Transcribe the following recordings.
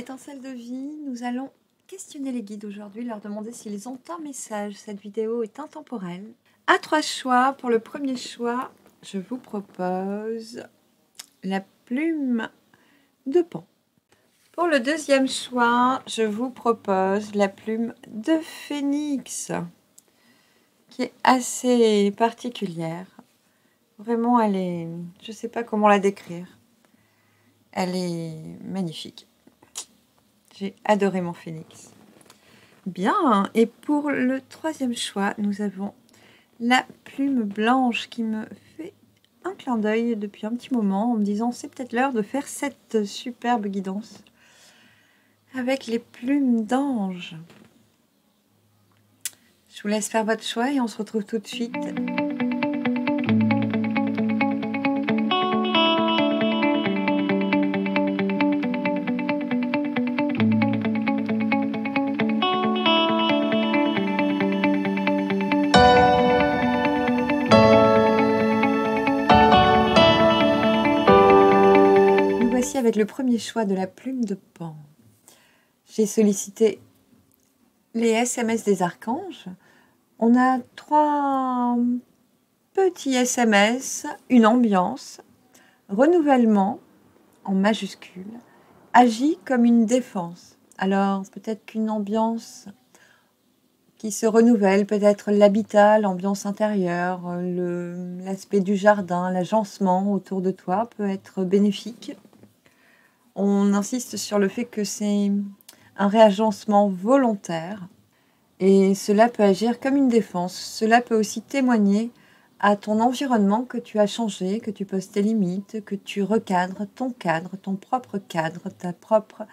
étincelles de vie, nous allons questionner les guides aujourd'hui, leur demander s'ils ont un message. Cette vidéo est intemporelle. À 3 choix. Pour le premier choix, je vous propose la plume de Pan. Pour le deuxième choix, je vous propose la plume de Phénix, qui est assez particulière. Vraiment, elle est... je ne sais pas comment la décrire. Elle est magnifique. J'ai adoré mon phénix. Bien, et pour le troisième choix, nous avons la plume blanche qui me fait un clin d'œil depuis un petit moment en me disant c'est peut-être l'heure de faire cette superbe guidance avec les plumes d'ange. Je vous laisse faire votre choix et on se retrouve tout de suite. Avec le premier choix de la plume de Pan. J'ai sollicité les SMS des archanges. On a 3 petits SMS, une ambiance, renouvellement en majuscule, agit comme une défense. Alors peut-être qu'une ambiance qui se renouvelle, peut-être l'habitat, l'ambiance intérieure, l'aspect du jardin, l'agencement autour de toi peut être bénéfique. On insiste sur le fait que c'est un réagencement volontaire et cela peut agir comme une défense. Cela peut aussi témoigner à ton environnement que tu as changé, que tu poses tes limites, que tu recadres ton propre cadre, ta propre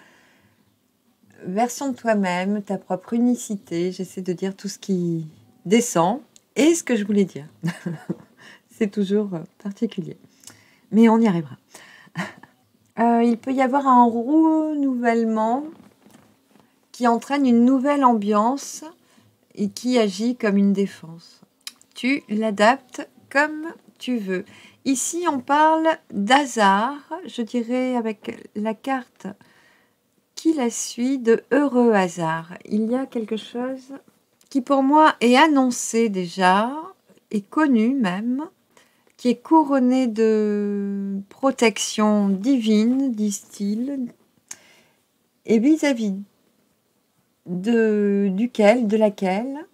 version de toi-même, ta propre unicité. J'essaie de dire tout ce qui descend et ce que je voulais dire. C'est toujours particulier, mais on y arrivera. Il peut y avoir un renouvellement qui entraîne une nouvelle ambiance et qui agit comme une défense. Tu l'adaptes comme tu veux. Ici, on parle d'hasard, je dirais avec la carte qui la suit, de heureux hasard. Il y a quelque chose qui pour moi est annoncé déjà, est connu même, qui est couronné de protection divine, disent-ils, et vis-à-vis de laquelle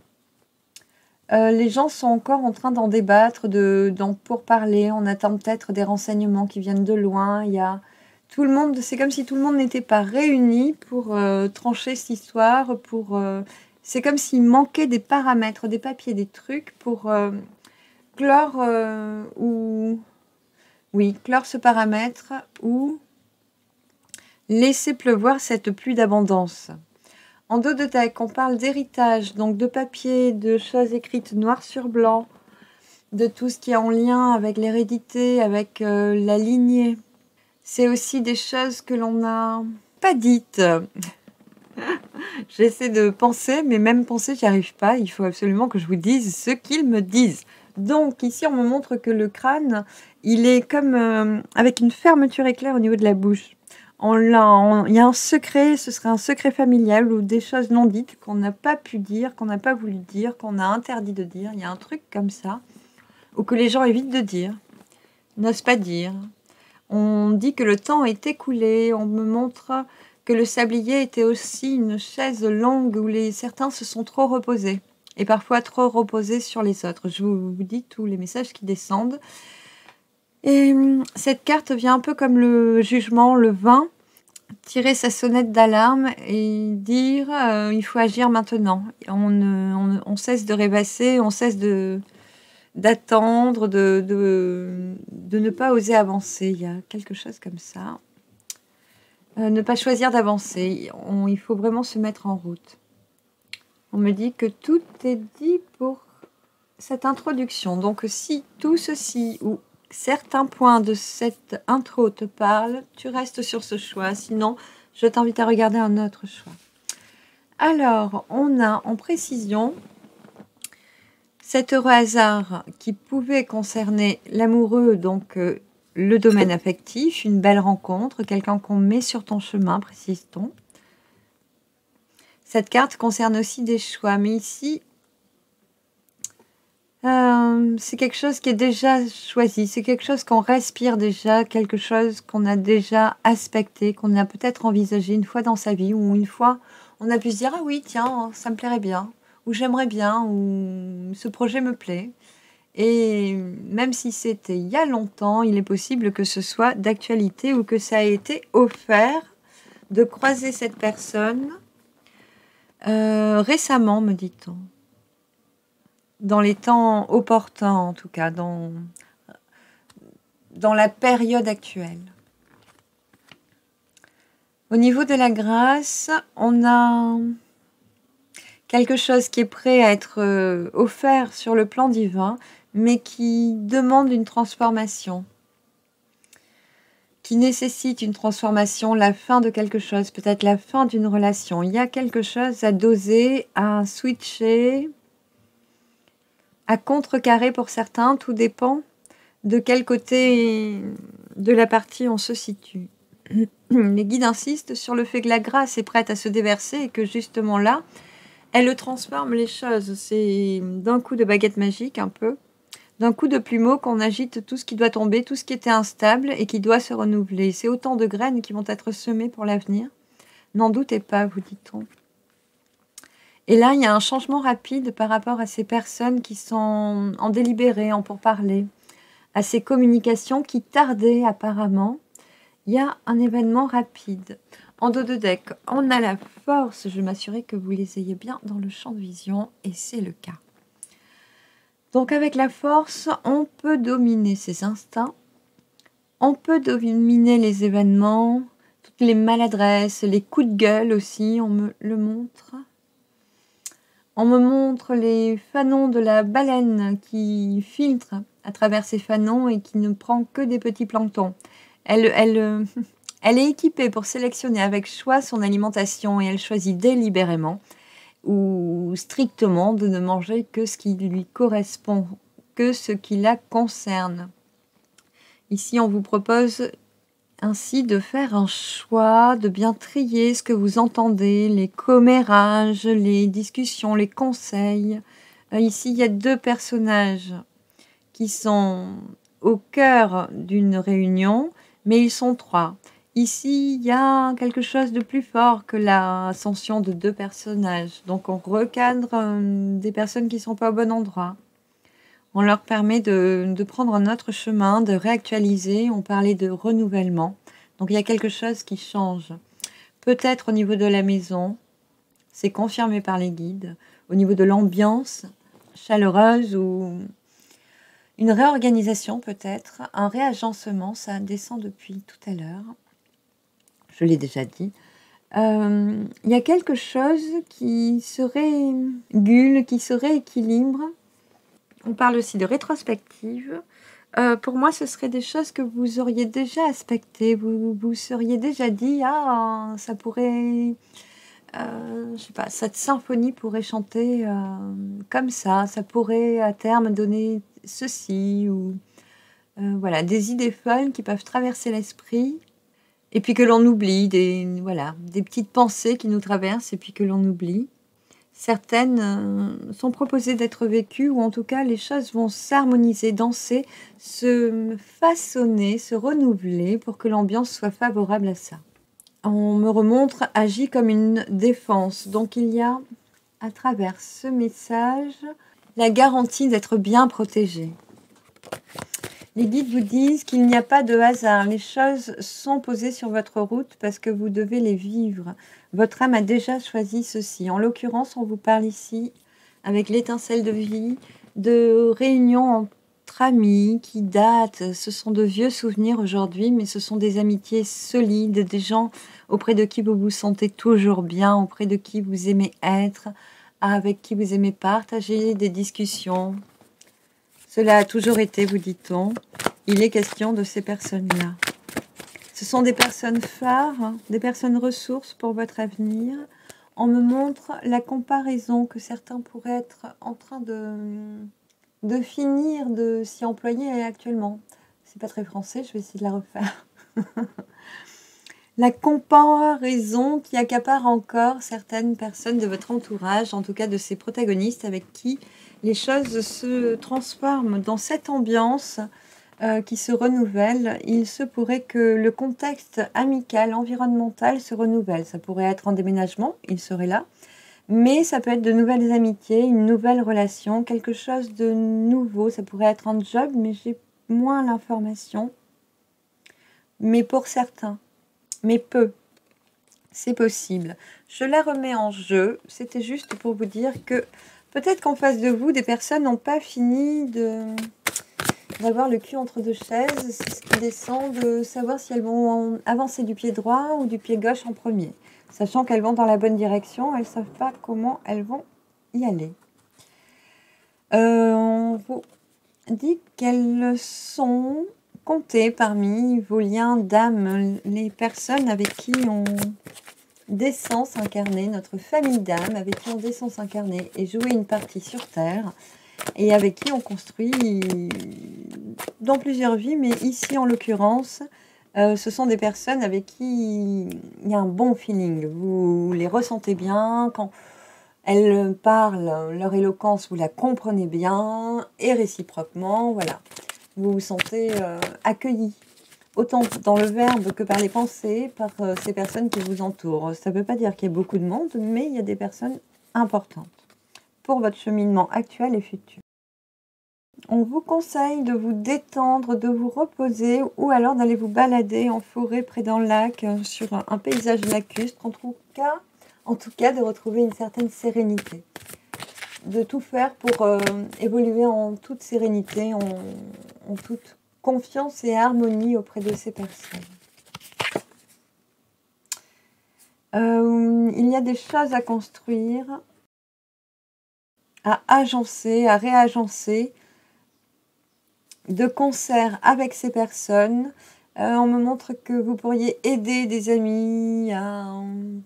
les gens sont encore en train d'en débattre, pour parler. On attend peut-être des renseignements qui viennent de loin. Il y a tout le monde, c'est comme si tout le monde n'était pas réuni pour trancher cette histoire. C'est comme s'il manquait des paramètres, des papiers, des trucs pour clore clore ce paramètre ou laisser pleuvoir cette pluie d'abondance. En dos de deck, on parle d'héritage, donc de papier, de choses écrites noir sur blanc, de tout ce qui est en lien avec l'hérédité, avec la lignée. C'est aussi des choses que l'on n'a pas dites. J'essaie de penser, mais même penser, j'y arrive pas. Il faut absolument que je vous dise ce qu'ils me disent. Donc ici, on me montre que le crâne, il est comme avec une fermeture éclair au niveau de la bouche. Il y a un secret, ce serait un secret familial ou des choses non dites qu'on n'a pas pu dire, qu'on n'a pas voulu dire, qu'on a interdit de dire. Il y a un truc comme ça, ou que les gens évitent de dire, n'osent pas dire. On dit que le temps est écoulé, on me montre que le sablier était aussi une chaise longue où certains se sont trop reposés. Et parfois trop reposés sur les autres. Je vous dis tous les messages qui descendent. Et cette carte vient un peu comme le jugement, le 20, tirer sa sonnette d'alarme et dire il faut agir maintenant. On cesse de rêvasser, on cesse d'attendre, de ne pas oser avancer. Il y a quelque chose comme ça. Ne pas choisir d'avancer. Il faut vraiment se mettre en route. On me dit que tout est dit pour cette introduction. Donc si tout ceci ou certains points de cette intro te parlent, tu restes sur ce choix. Sinon, je t'invite à regarder un autre choix. Alors, on a en précision cet heureux hasard qui pouvait concerner l'amoureux, donc le domaine affectif, une belle rencontre, quelqu'un qu'on met sur ton chemin, précise-t-on. Cette carte concerne aussi des choix, mais ici, c'est quelque chose qui est déjà choisi, c'est quelque chose qu'on respire déjà, quelque chose qu'on a déjà aspecté, qu'on a peut-être envisagé une fois dans sa vie, ou une fois on a pu se dire « Ah oui, tiens, ça me plairait bien », ou « J'aimerais bien », ou « Ce projet me plaît ». Et même si c'était il y a longtemps, il est possible que ce soit d'actualité ou que ça a été offert de croiser cette personne récemment, me dit-on. Dans les temps opportuns, en tout cas, dans la période actuelle. Au niveau de la grâce, on a quelque chose qui est prêt à être offert sur le plan divin, mais qui demande une transformation, qui nécessite une transformation, la fin de quelque chose, peut-être la fin d'une relation. Il y a quelque chose à doser, à switcher, à contrecarrer pour certains, tout dépend de quel côté de la partie on se situe. Les guides insistent sur le fait que la grâce est prête à se déverser et que justement là, elle transforme les choses. C'est d'un coup de baguette magique un peu, d'un coup de plumeau qu'on agite tout ce qui doit tomber, tout ce qui était instable et qui doit se renouveler. C'est autant de graines qui vont être semées pour l'avenir. N'en doutez pas, vous dit-on. Et là, il y a un changement rapide par rapport à ces personnes qui sont en délibéré, en pourparlers, à ces communications qui tardaient apparemment. Il y a un événement rapide. En dos de deck, on a la force. Je vais m'assurer que vous les ayez bien dans le champ de vision, et c'est le cas. Donc avec la force, on peut dominer ses instincts, on peut dominer les événements, toutes les maladresses, les coups de gueule aussi, on me le montre. On me montre les fanons de la baleine qui filtre à travers ses fanons et qui ne prend que des petits planctons. Elle est équipée pour sélectionner avec choix son alimentation et elle choisit délibérément ou strictement de ne manger que ce qui lui correspond, que ce qui la concerne. Ici, on vous propose ainsi de faire un choix, de bien trier ce que vous entendez, les commérages, les discussions, les conseils. Ici, il y a deux personnages qui sont au cœur d'une réunion, mais ils sont trois. Ici, il y a quelque chose de plus fort que l'ascension de deux personnages. Donc, on recadre des personnes qui ne sont pas au bon endroit. On leur permet de prendre un autre chemin, de réactualiser. On parlait de renouvellement. Donc, il y a quelque chose qui change. Peut-être au niveau de la maison, c'est confirmé par les guides. Au niveau de l'ambiance chaleureuse ou une réorganisation peut-être, un réagencement, ça descend depuis tout à l'heure. Je l'ai déjà dit. Il y a quelque chose qui se régule, qui se rééquilibre. On parle aussi de rétrospective. Pour moi, ce seraient des choses que vous auriez déjà aspectées. Vous seriez déjà dit, ah, ça pourrait... je sais pas, cette symphonie pourrait chanter comme ça pourrait à terme donner ceci, ou voilà, des idées folles qui peuvent traverser l'esprit, et puis que l'on oublie, voilà, des petites pensées qui nous traversent, et puis que l'on oublie. Certaines sont proposées d'être vécues, ou en tout cas, les choses vont s'harmoniser, danser, se façonner, se renouveler, pour que l'ambiance soit favorable à ça. On me remontre agit comme une défense. Donc il y a, à travers ce message, la garantie d'être bien protégé. Les guides vous disent qu'il n'y a pas de hasard. Les choses sont posées sur votre route parce que vous devez les vivre. Votre âme a déjà choisi ceci. En l'occurrence, on vous parle ici, avec l'étincelle de vie, de réunions entre amis qui datent. Ce sont de vieux souvenirs aujourd'hui, mais ce sont des amitiés solides, des gens auprès de qui vous vous sentez toujours bien, auprès de qui vous aimez être, avec qui vous aimez partager des discussions. Cela a toujours été, vous dit-on. Il est question de ces personnes-là. Ce sont des personnes phares, des personnes ressources pour votre avenir. On me montre la comparaison que certains pourraient être en train de finir de s'y employer actuellement. C'est pas très français, je vais essayer de la refaire. la comparaison qui accapare encore certaines personnes de votre entourage, en tout cas de ces protagonistes avec qui les choses se transforment dans cette ambiance qui se renouvelle. Il se pourrait que le contexte amical, environnemental se renouvelle. Ça pourrait être un déménagement, il serait là. Mais ça peut être de nouvelles amitiés, une nouvelle relation, quelque chose de nouveau. Ça pourrait être un job, mais j'ai moins l'information. Mais pour certains, mais peu, c'est possible. Je la remets en jeu. C'était juste pour vous dire que peut-être qu'en face de vous, des personnes n'ont pas fini d'avoir le cul entre deux chaises. C'est ce qui descend de savoir si elles vont avancer du pied droit ou du pied gauche en premier. Sachant qu'elles vont dans la bonne direction, elles ne savent pas comment elles vont y aller. On vous dit qu'elles sont comptées parmi vos liens d'âme, les personnes avec qui on descend s'incarner, notre famille d'âme avec qui on descend s'incarner et jouer une partie sur Terre, et avec qui on construit dans plusieurs vies, mais ici en l'occurrence, ce sont des personnes avec qui il y a un bon feeling. Vous les ressentez bien, quand elles parlent, leur éloquence, vous la comprenez bien, et réciproquement, voilà. Vous vous sentez accueilli, autant dans le verbe que par les pensées, par ces personnes qui vous entourent. Ça ne veut pas dire qu'il y a beaucoup de monde, mais il y a des personnes importantes pour votre cheminement actuel et futur. On vous conseille de vous détendre, de vous reposer ou alors d'aller vous balader en forêt près d'un lac sur un paysage lacustre, en tout cas de retrouver une certaine sérénité. De tout faire pour évoluer en toute sérénité, en toute confiance et harmonie auprès de ces personnes. Il y a des choses à construire, à agencer, à réagencer, de concert avec ces personnes. On me montre que vous pourriez aider des amis à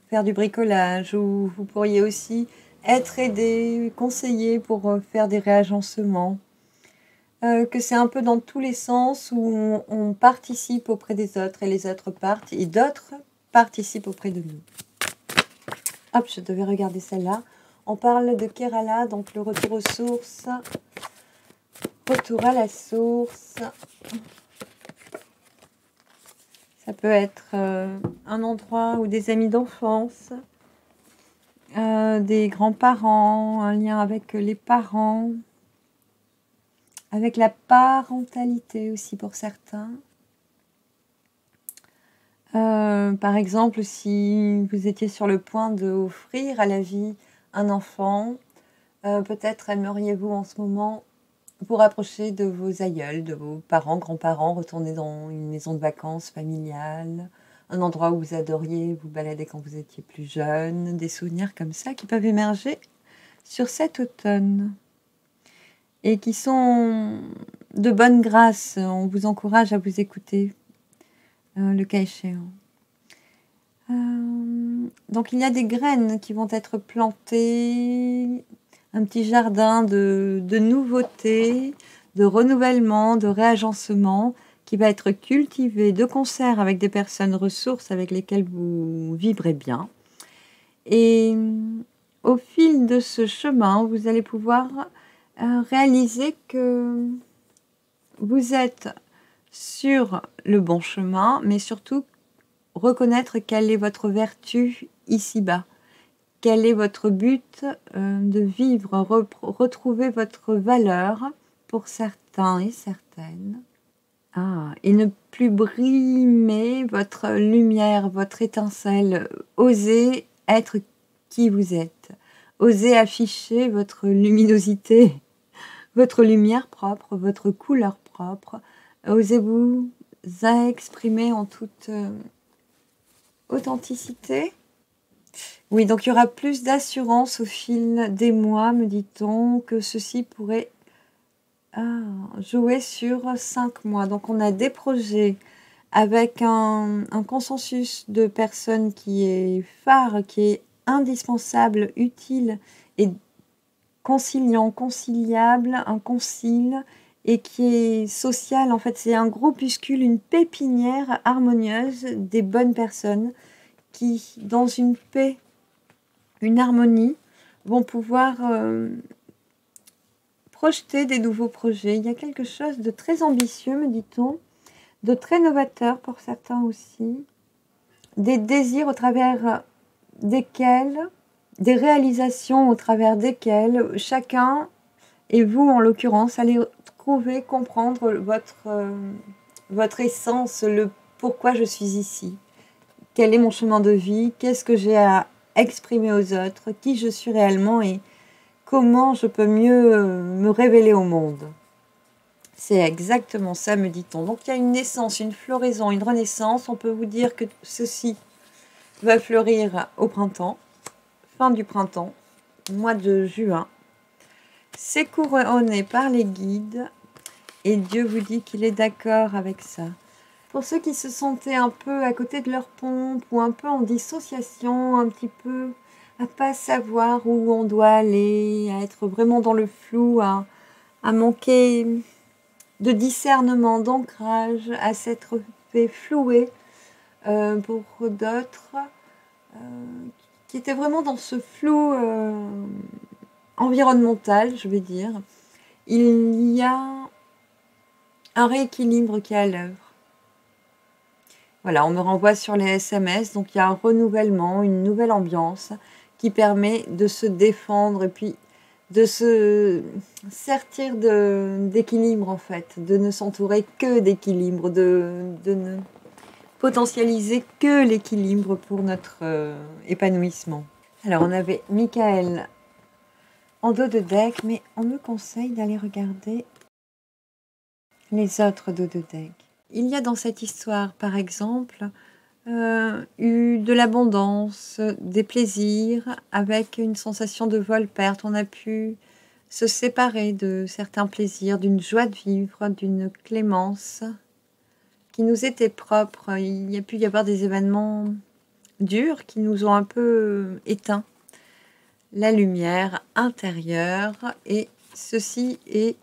faire du bricolage, ou vous pourriez aussi être aidé, conseillé pour faire des réagencements. Que c'est un peu dans tous les sens où on participe auprès des autres et les autres partent et d'autres participent auprès de nous. Hop, je devais regarder celle-là. On parle de Kerala, donc le retour aux sources. Retour à la source. Ça peut être un endroit où des amis d'enfance, des grands-parents, un lien avec les parents, avec la parentalité aussi pour certains. Par exemple, si vous étiez sur le point d'offrir à la vie un enfant, peut-être aimeriez-vous en ce moment vous rapprocher de vos aïeuls, de vos parents, grands-parents, retourner dans une maison de vacances familiale, un endroit où vous adoriez vous balader quand vous étiez plus jeune, des souvenirs comme ça qui peuvent émerger sur cet automne et qui sont de bonne grâce. On vous encourage à vous écouter, le cas échéant. Donc il y a des graines qui vont être plantées, un petit jardin de nouveautés, de renouvellement, de réagencement qui va être cultivé de concert avec des personnes ressources avec lesquelles vous vibrez bien. Et au fil de ce chemin, vous allez pouvoir réaliser que vous êtes sur le bon chemin, mais surtout reconnaître quelle est votre vertu ici-bas. Quel est votre but de vivre, retrouver votre valeur pour certains et certaines. Et ne plus brimer votre lumière, votre étincelle. Osez être qui vous êtes. Osez afficher votre luminosité, votre lumière propre, votre couleur propre. Osez vous exprimer en toute authenticité. Oui, donc il y aura plus d'assurance au fil des mois, me dit-on, que ceci pourrait jouer sur 5 mois. Donc on a des projets avec un consensus de personnes qui est phare, qui est indispensable, utile et conciliant, conciliable, un concile et qui est social. En fait, c'est un groupuscule, une pépinière harmonieuse des bonnes personnes qui, dans une paix, une harmonie, vont pouvoir projeter des nouveaux projets. Il y a quelque chose de très ambitieux, me dit-on, de très novateur pour certains aussi, des désirs au travers desquels, des réalisations au travers desquelles chacun, et vous en l'occurrence, allez trouver, comprendre votre essence, le pourquoi je suis ici, quel est mon chemin de vie, qu'est-ce que j'ai à exprimer aux autres, qui je suis réellement et comment je peux mieux me révéler au monde. C'est exactement ça, me dit-on. Donc il y a une naissance, une floraison, une renaissance. On peut vous dire que ceci va fleurir au printemps, fin du printemps, mois de juin. C'est couronné par les guides et Dieu vous dit qu'il est d'accord avec ça. Pour ceux qui se sentaient un peu à côté de leur pompe ou un peu en dissociation, un petit peu à pas savoir où on doit aller, à être vraiment dans le flou, à manquer de discernement, d'ancrage, à s'être fait flouer pour d'autres qui étaient vraiment dans ce flou environnemental, je vais dire. Il y a un rééquilibre qui est à l'œuvre. Voilà, on me renvoie sur les SMS, donc il y a un renouvellement, une nouvelle ambiance qui permet de se défendre et puis de se sortir d'équilibre en fait, de ne s'entourer que d'équilibre, de ne potentialiser que l'équilibre pour notre épanouissement. Alors on avait Michael en dos de deck, mais on me conseille d'aller regarder les autres dos de deck. Il y a dans cette histoire, par exemple, eu de l'abondance, des plaisirs, avec une sensation de vol-perte. On a pu se séparer de certains plaisirs, d'une joie de vivre, d'une clémence qui nous était propre. Il y a pu y avoir des événements durs qui nous ont un peu éteint la lumière intérieure et ceci est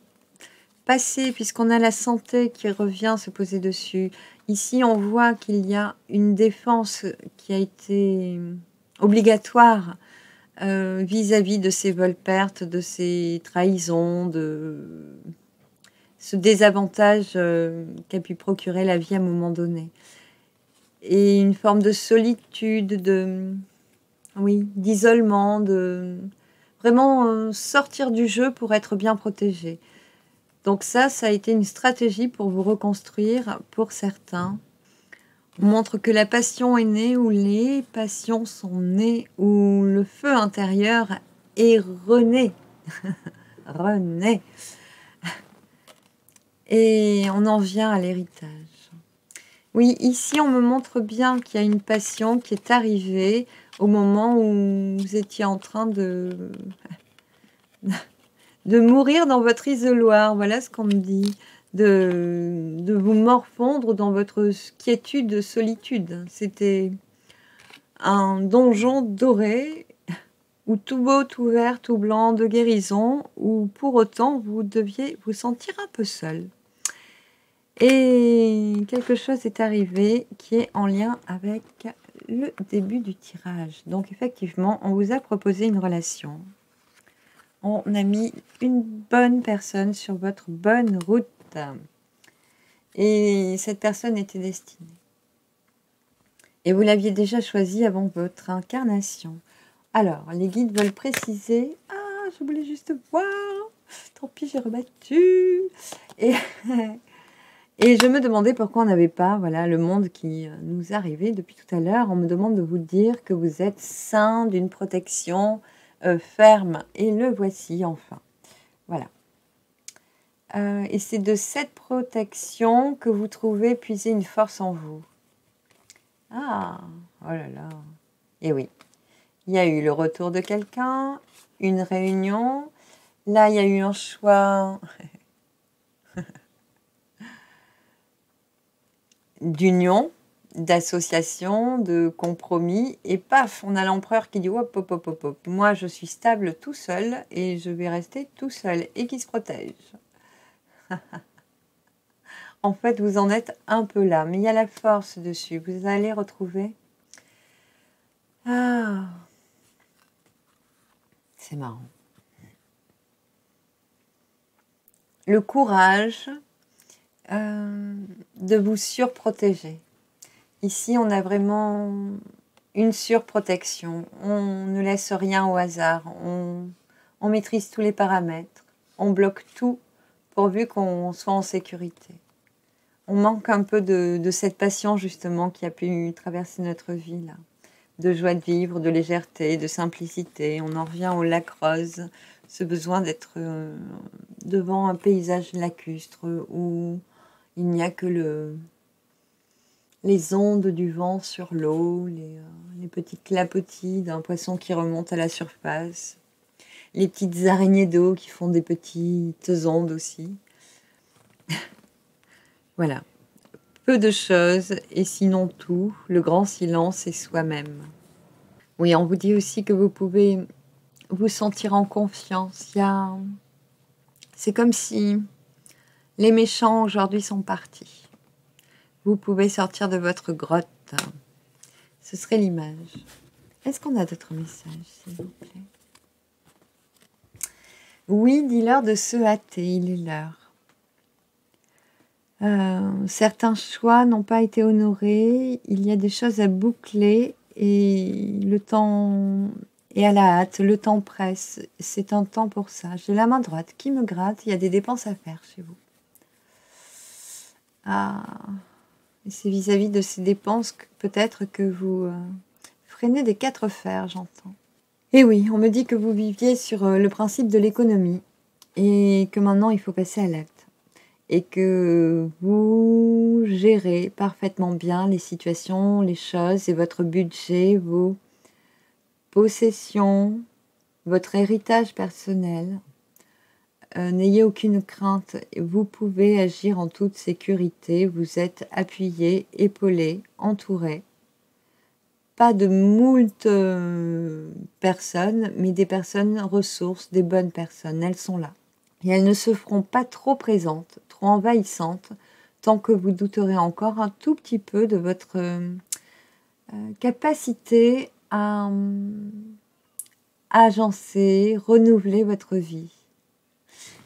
passé puisqu'on a la santé qui revient se poser dessus. Ici, on voit qu'il y a une défense qui a été obligatoire vis-à-vis de ces vols-pertes, de ces trahisons, de ce désavantage qu'a pu procurer la vie à un moment donné. Et une forme de solitude, d'isolement, de vraiment sortir du jeu pour être bien protégé. Donc ça a été une stratégie pour vous reconstruire pour certains. On montre que la passion est née, ou les passions sont nées, ou le feu intérieur est rené. René. Et on en vient à l'héritage. Oui, ici on me montre bien qu'il y a une passion qui est arrivée au moment où vous étiez en train de mourir dans votre isoloir. Voilà ce qu'on me dit. De vous morfondre dans votre quiétude, solitude. C'était un donjon doré, où tout beau, tout vert, tout blanc, de guérison, où pour autant vous deviez vous sentir un peu seul. Et quelque chose est arrivé qui est en lien avec le début du tirage. Donc effectivement, on vous a proposé une relation. On a mis une bonne personne sur votre bonne route. Et cette personne était destinée. Et vous l'aviez déjà choisie avant votre incarnation. Alors, les guides veulent préciser... Ah, je voulais juste voir. Tant pis, j'ai rebattu. Et je me demandais pourquoi on n'avait pas le monde qui nous arrivait depuis tout à l'heure. On me demande de vous dire que vous êtes saint d'une protection ferme. Et le voici enfin. Voilà. Et c'est de cette protection que vous trouvez puiser une force en vous. Ah, oh là là. Et oui, il y a eu le retour de quelqu'un, une réunion. Là, il y a eu un choix d'union, d'association, de compromis. Et paf, on a l'empereur qui dit hop, hop, hop, hop, hop. Moi, je suis stable tout seul et je vais rester tout seul et qui se protège. En fait, vous en êtes un peu là, mais il y a la force dessus. Vous allez retrouver... Ah, c'est marrant. Le courage de vous surprotéger. Ici, on a vraiment une surprotection. On ne laisse rien au hasard. On maîtrise tous les paramètres. On bloque tout pourvu qu'on soit en sécurité. On manque un peu de cette passion justement qui a pu traverser notre vie là. De joie de vivre, de légèreté, de simplicité. On en revient au lac rose, ce besoin d'être devant un paysage lacustre où il n'y a que les ondes du vent sur l'eau, les petites clapotis d'un poisson qui remonte à la surface, les petites araignées d'eau qui font des petites ondes aussi. Voilà. Peu de choses, et sinon tout, le grand silence est soi-même. Oui, on vous dit aussi que vous pouvez vous sentir en confiance. C'est comme si les méchants aujourd'hui sont partis. Vous pouvez sortir de votre grotte. Ce serait l'image. Est-ce qu'on a d'autres messages, s'il vous plaît? Oui, dis-leur de se hâter, il est l'heure. Certains choix n'ont pas été honorés, il y a des choses à boucler et le temps est à la hâte, le temps presse, c'est un temps pour ça. J'ai la main droite qui me gratte, il y a des dépenses à faire chez vous. Ah, et c'est vis-à-vis de ces dépenses que peut-être que vous freinez des 4 fers, j'entends. Et oui, on me dit que vous viviez sur le principe de l'économie et que maintenant il faut passer à l'acte. Et que vous gérez parfaitement bien les situations, les choses et votre budget, vos possessions, votre héritage personnel. N'ayez aucune crainte, vous pouvez agir en toute sécurité, vous êtes appuyé, épaulé, entouré. Pas de moult personnes, mais des personnes ressources, des bonnes personnes, elles sont là. Et elles ne se feront pas trop présentes, trop envahissantes, tant que vous douterez encore un tout petit peu de votre capacité à agencer, renouveler votre vie.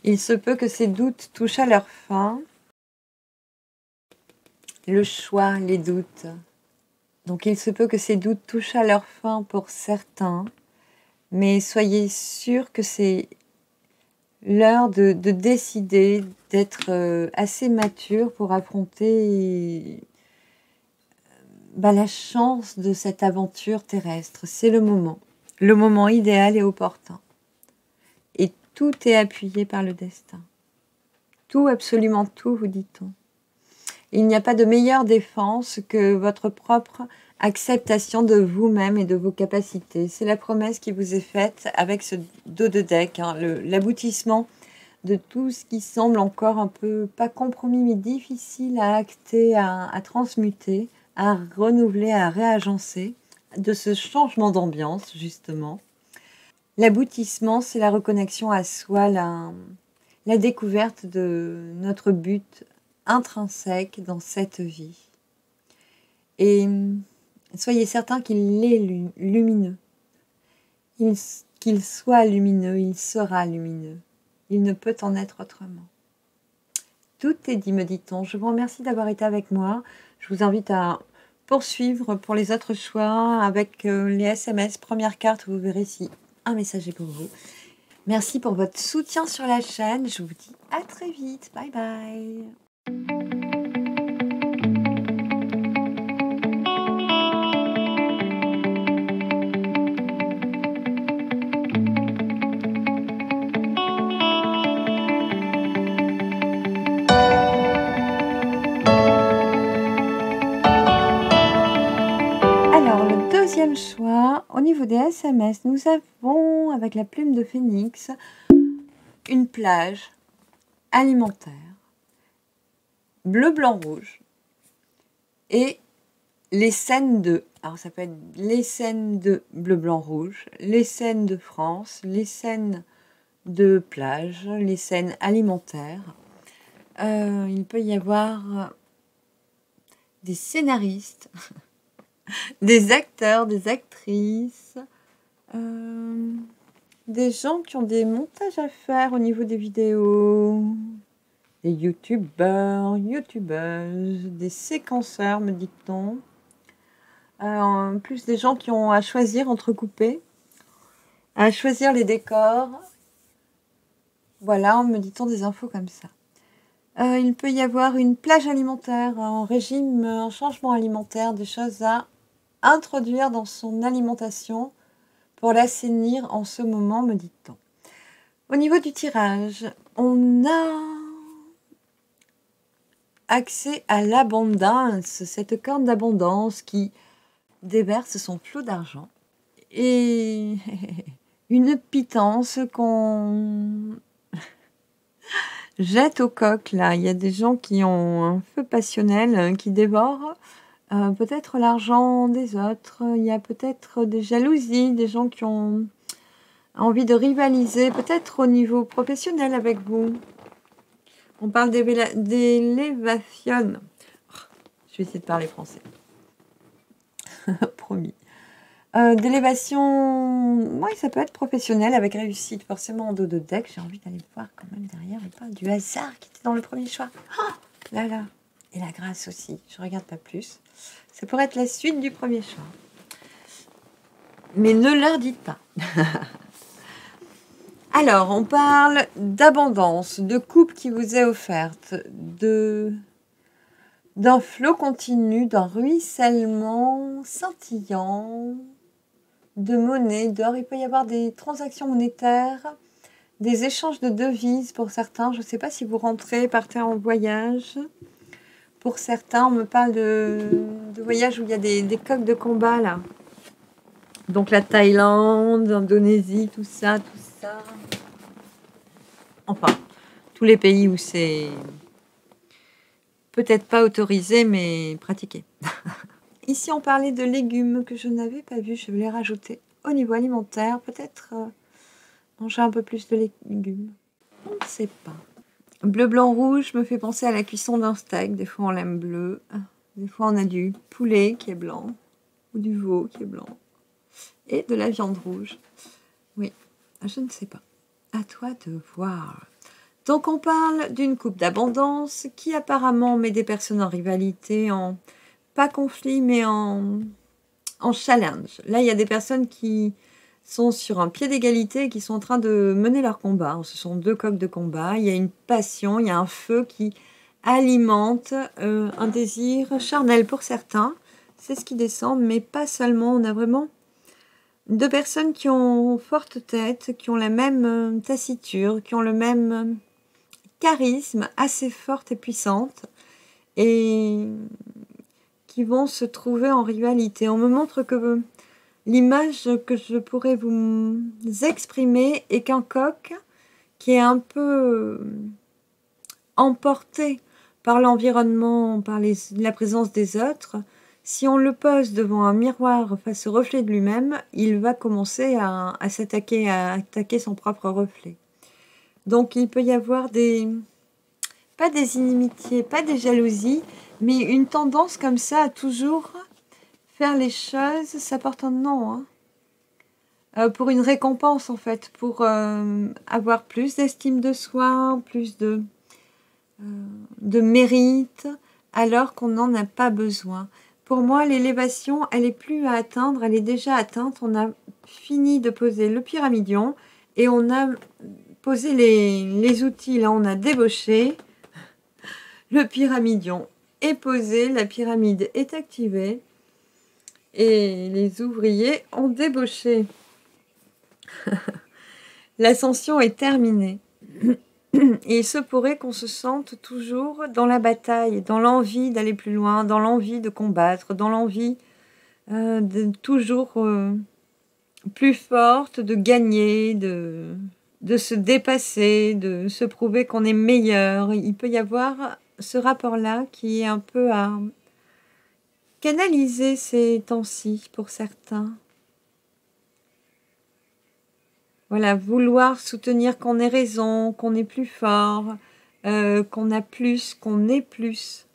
Il se peut que ces doutes touchent à leur fin. Le choix, les doutes. Donc il se peut que ces doutes touchent à leur fin pour certains, mais soyez sûrs que c'est l'heure de décider d'être assez mature pour affronter la chance de cette aventure terrestre. C'est le moment idéal et opportun. Et tout est appuyé par le destin. Tout, absolument tout, vous dit-on. Il n'y a pas de meilleure défense que votre propre acceptation de vous-même et de vos capacités. C'est la promesse qui vous est faite avec ce dos de deck, hein, l'aboutissement de tout ce qui semble encore un peu, pas compromis, mais difficile à acter, à transmuter, à renouveler, à réagencer, de ce changement d'ambiance, justement. L'aboutissement, c'est la reconnexion à soi, la découverte de notre but intrinsèque dans cette vie. Et soyez certains qu'il est lumineux. Qu'il soit lumineux, il sera lumineux. Il ne peut en être autrement. Tout est dit, me dit-on. Je vous remercie d'avoir été avec moi. Je vous invite à poursuivre pour les autres choix avec les SMS. Première carte, vous verrez si un message est pour vous. Merci pour votre soutien sur la chaîne. Je vous dis à très vite. Bye bye. Deuxième choix, au niveau des SMS, nous avons, avec la plume de Phénix, une plage alimentaire, bleu, blanc, rouge, et les scènes de, alors ça peut être les scènes de bleu, blanc, rouge, les scènes de France, les scènes de plage, les scènes alimentaires. Il peut y avoir des scénaristes, des acteurs, des actrices, des gens qui ont des montages à faire au niveau des vidéos, des youtubeurs, youtubeuses, des séquenceurs, me dit-on. En plus des gens qui ont à choisir, entrecoupés, à choisir les décors. Voilà, me dit-on des infos comme ça. Il peut y avoir une plage alimentaire, un régime, un changement alimentaire, des choses à introduire dans son alimentation pour l'assainir en ce moment, me dit-on. Au niveau du tirage, on a accès à l'abondance, cette corne d'abondance qui déverse son flot d'argent et une pitance qu'on jette au coq. Là, il y a des gens qui ont un feu passionnel, qui dévorent peut-être l'argent des autres. Il y a peut-être des jalousies, des gens qui ont envie de rivaliser, peut-être au niveau professionnel avec vous. On parle d'élévation. Je vais essayer de parler français. Promis. D'élévation, oui, ça peut être professionnel avec réussite, forcément en dos de deck. J'ai envie d'aller voir quand même derrière ou pas du hasard qui était dans le premier choix. Oh, là, là. Et la grâce aussi. Je regarde pas plus. Ça pourrait être la suite du premier choix. Mais ne leur dites pas. Alors, on parle d'abondance, de coupe qui vous est offerte, d'un flot continu, d'un ruissellement scintillant, de monnaie, d'or. Il peut y avoir des transactions monétaires, des échanges de devises pour certains. Je ne sais pas si vous rentrez, partez en voyage. Pour certains, on me parle de voyages où il y a des coqs de combat, là. Donc la Thaïlande, l'Indonésie, tout ça. Enfin, tous les pays où c'est peut-être pas autorisé, mais pratiqué. Ici, on parlait de légumes que je n'avais pas vus. Je vais les rajouter au niveau alimentaire. Peut-être manger un peu plus de légumes. On ne sait pas. Bleu, blanc, rouge me fait penser à la cuisson d'un steak. Des fois, on l'aime bleu. Des fois, on a du poulet qui est blanc. Ou du veau qui est blanc. Et de la viande rouge. Oui, je ne sais pas. À toi de voir. Donc, on parle d'une coupe d'abondance qui apparemment met des personnes en rivalité, en pas conflit, mais en challenge. Là, il y a des personnes qui sont sur un pied d'égalité et qui sont en train de mener leur combat. Ce sont deux coqs de combat. Il y a une passion, il y a un feu qui alimente un désir charnel pour certains. C'est ce qui descend, mais pas seulement. On a vraiment deux personnes qui ont forte tête, qui ont la même taciture, qui ont le même charisme assez forte et puissante et qui vont se trouver en rivalité. On me montre que l'image que je pourrais vous exprimer est qu'un coq qui est un peu emporté par l'environnement, par la présence des autres, si on le pose devant un miroir face au reflet de lui-même, il va commencer à s'attaquer, à attaquer son propre reflet. Donc il peut y avoir pas des inimitiés, pas des jalousies, mais une tendance comme ça à toujours faire les choses, ça porte un nom, hein. Pour une récompense en fait, pour avoir plus d'estime de soi, plus de mérite, alors qu'on n'en a pas besoin. Pour moi, l'élévation, elle n'est plus à atteindre, elle est déjà atteinte. On a fini de poser le pyramidion et on a posé les outils. Là, on a débauché. Le pyramidion est posé, la pyramide est activée et les ouvriers ont débauché. L'ascension est terminée. Et il se pourrait qu'on se sente toujours dans la bataille, dans l'envie d'aller plus loin, dans l'envie de combattre, dans l'envie de toujours plus forte, de gagner, de se dépasser, de se prouver qu'on est meilleur. Il peut y avoir ce rapport-là qui est un peu à canaliser ces temps-ci pour certains. Voilà, vouloir soutenir qu'on ait raison, qu'on est plus fort, qu'on a plus, qu'on est plus.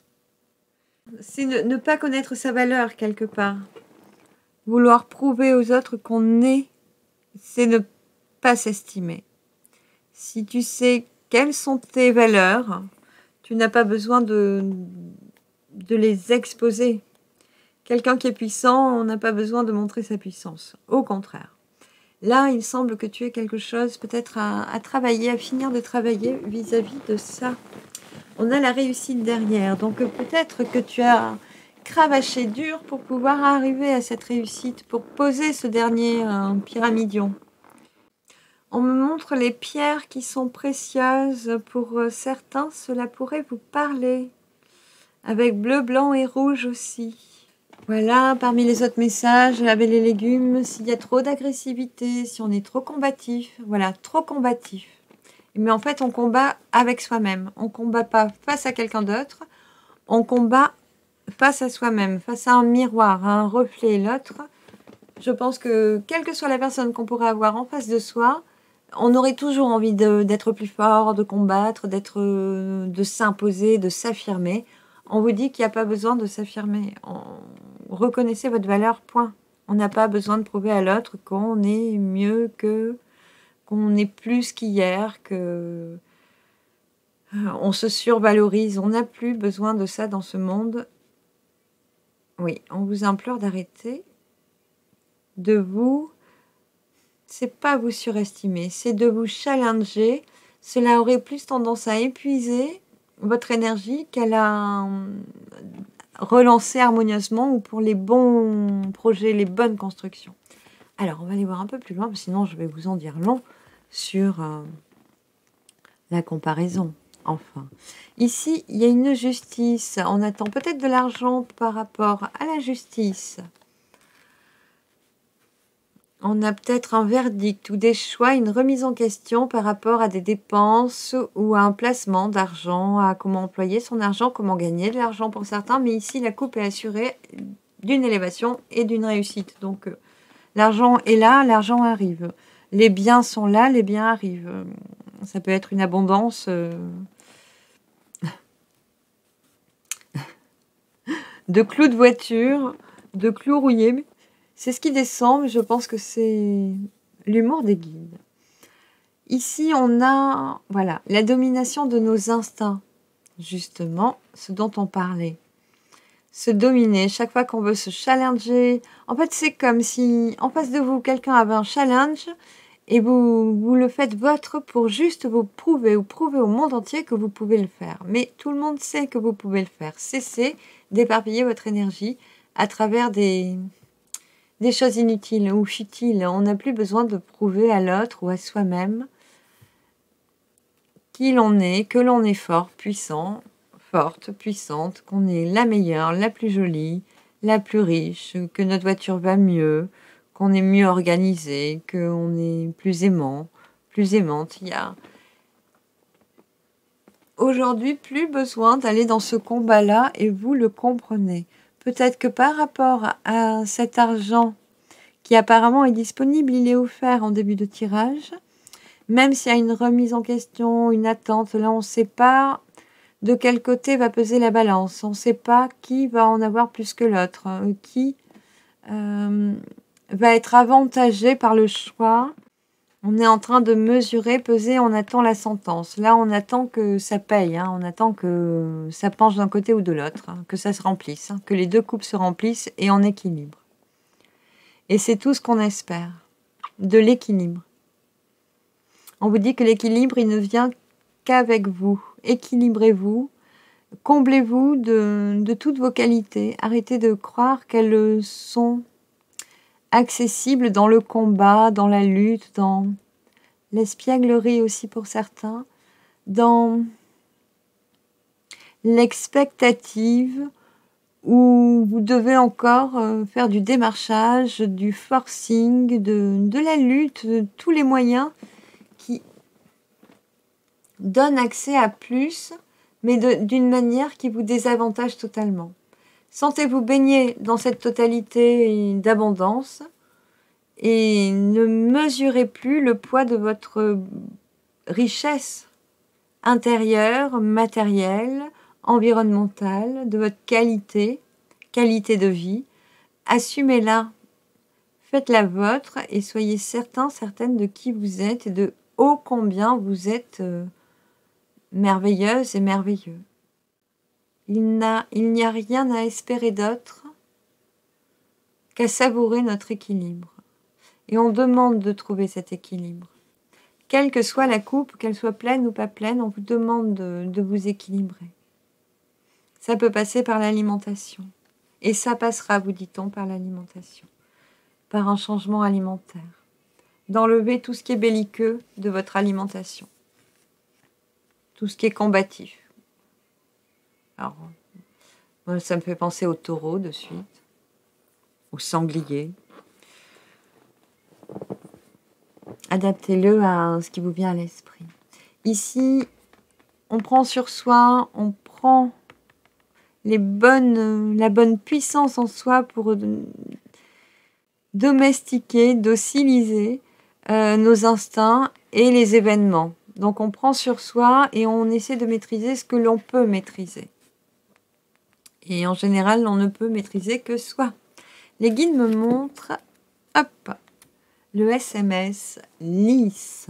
C'est ne pas connaître sa valeur quelque part. Vouloir prouver aux autres qu'on est, c'est ne pas s'estimer. Si tu sais quelles sont tes valeurs, tu n'as pas besoin de les exposer. Quelqu'un qui est puissant, on n'a pas besoin de montrer sa puissance. Au contraire. Là, il semble que tu aies quelque chose peut-être à travailler, à finir de travailler vis-à-vis de ça. On a la réussite derrière. Donc peut-être que tu as cravaché dur pour pouvoir arriver à cette réussite, pour poser ce dernier pyramidion. On me montre les pierres qui sont précieuses. Pour certains, cela pourrait vous parler. Avec bleu, blanc et rouge aussi. Voilà, parmi les autres messages, laver les légumes, s'il y a trop d'agressivité, si on est trop combatif. Voilà, trop combatif. Mais en fait, on combat avec soi-même. On ne combat pas face à quelqu'un d'autre. On combat face à soi-même, face à un miroir, à un reflet. L'autre, je pense que quelle que soit la personne qu'on pourrait avoir en face de soi, on aurait toujours envie d'être plus fort, de combattre, de s'imposer, de s'affirmer. On vous dit qu'il n'y a pas besoin de s'affirmer. Reconnaissez votre valeur, point. On n'a pas besoin de prouver à l'autre qu'on est mieux que, qu'on est plus qu'hier, que on se survalorise. On n'a plus besoin de ça dans ce monde. Oui, on vous implore d'arrêter de vous... C'est pas vous surestimer, c'est de vous challenger. Cela aurait plus tendance à épuiser votre énergie qu'à la relancer harmonieusement ou pour les bons projets, les bonnes constructions. Alors, on va aller voir un peu plus loin, sinon je vais vous en dire long sur la comparaison. Enfin, ici, il y a une justice. On attend peut-être de l'argent par rapport à la justice. On a peut-être un verdict ou des choix, une remise en question par rapport à des dépenses ou à un placement d'argent, à comment employer son argent, comment gagner de l'argent pour certains. Mais ici, la coupe est assurée d'une élévation et d'une réussite. Donc, l'argent est là, l'argent arrive. Les biens sont là, les biens arrivent. Ça peut être une abondance de clous de voiture, de clous rouillés. C'est ce qui descend, mais je pense que c'est l'humour des guides. Ici, on a voilà, la domination de nos instincts, justement, ce dont on parlait. Se dominer, chaque fois qu'on veut se challenger. En fait, c'est comme si en face de vous, quelqu'un avait un challenge et vous le faites vôtre pour juste vous prouver ou prouver au monde entier que vous pouvez le faire. Mais tout le monde sait que vous pouvez le faire. Cessez d'éparpiller votre énergie à travers des choses inutiles ou futiles. On n'a plus besoin de prouver à l'autre ou à soi-même qui l'on est, que l'on est fort, puissant, forte, puissante, qu'on est la meilleure, la plus jolie, la plus riche, que notre voiture va mieux, qu'on est mieux organisé, qu'on est plus aimant, plus aimante. Il y a aujourd'hui plus besoin d'aller dans ce combat-là et vous le comprenez. Peut-être que par rapport à cet argent qui apparemment est disponible, il est offert en début de tirage. Même s'il y a une remise en question, une attente, là on ne sait pas de quel côté va peser la balance. On ne sait pas qui va en avoir plus que l'autre, qui va être avantagé par le choix. On est en train de mesurer, peser, on attend la sentence. Là, on attend que ça paye, hein, on attend que ça penche d'un côté ou de l'autre, hein, que ça se remplisse, hein, que les deux coupes se remplissent et en équilibre. Et c'est tout ce qu'on espère, de l'équilibre. On vous dit que l'équilibre, il ne vient qu'avec vous. Équilibrez-vous, comblez-vous de toutes vos qualités. Arrêtez de croire qu'elles sont accessibles dans le combat, dans la lutte, dans l'espièglerie aussi pour certains, dans l'expectative où vous devez encore faire du démarchage, du forcing, de la lutte, de tous les moyens qui donnent accès à plus, mais d'une manière qui vous désavantage totalement. Sentez-vous baigner dans cette totalité d'abondance et ne mesurez plus le poids de votre richesse. intérieure, matérielle, environnementale, de votre qualité de vie. Assumez-la, faites-la vôtre et soyez certains, certaines de qui vous êtes et de ô combien vous êtes merveilleuse et merveilleux. Il n'y a rien à espérer d'autre qu'à savourer notre équilibre. Et on demande de trouver cet équilibre. Quelle que soit la coupe, qu'elle soit pleine ou pas pleine, on vous demande de vous équilibrer. Ça peut passer par l'alimentation. Et ça passera, vous dit-on, par l'alimentation. Par un changement alimentaire. D'enlever tout ce qui est belliqueux de votre alimentation. Tout ce qui est combatif. Alors, moi, ça me fait penser au taureau de suite. Au sanglier. Adaptez-le à ce qui vous vient à l'esprit. Ici, on prend sur soi, on prend la bonne puissance en soi pour domestiquer, dociliser nos instincts et les événements. Donc on prend sur soi et on essaie de maîtriser ce que l'on peut maîtriser. Et en général, on ne peut maîtriser que soi. Les guides me montrent, hop, le SMS lisse.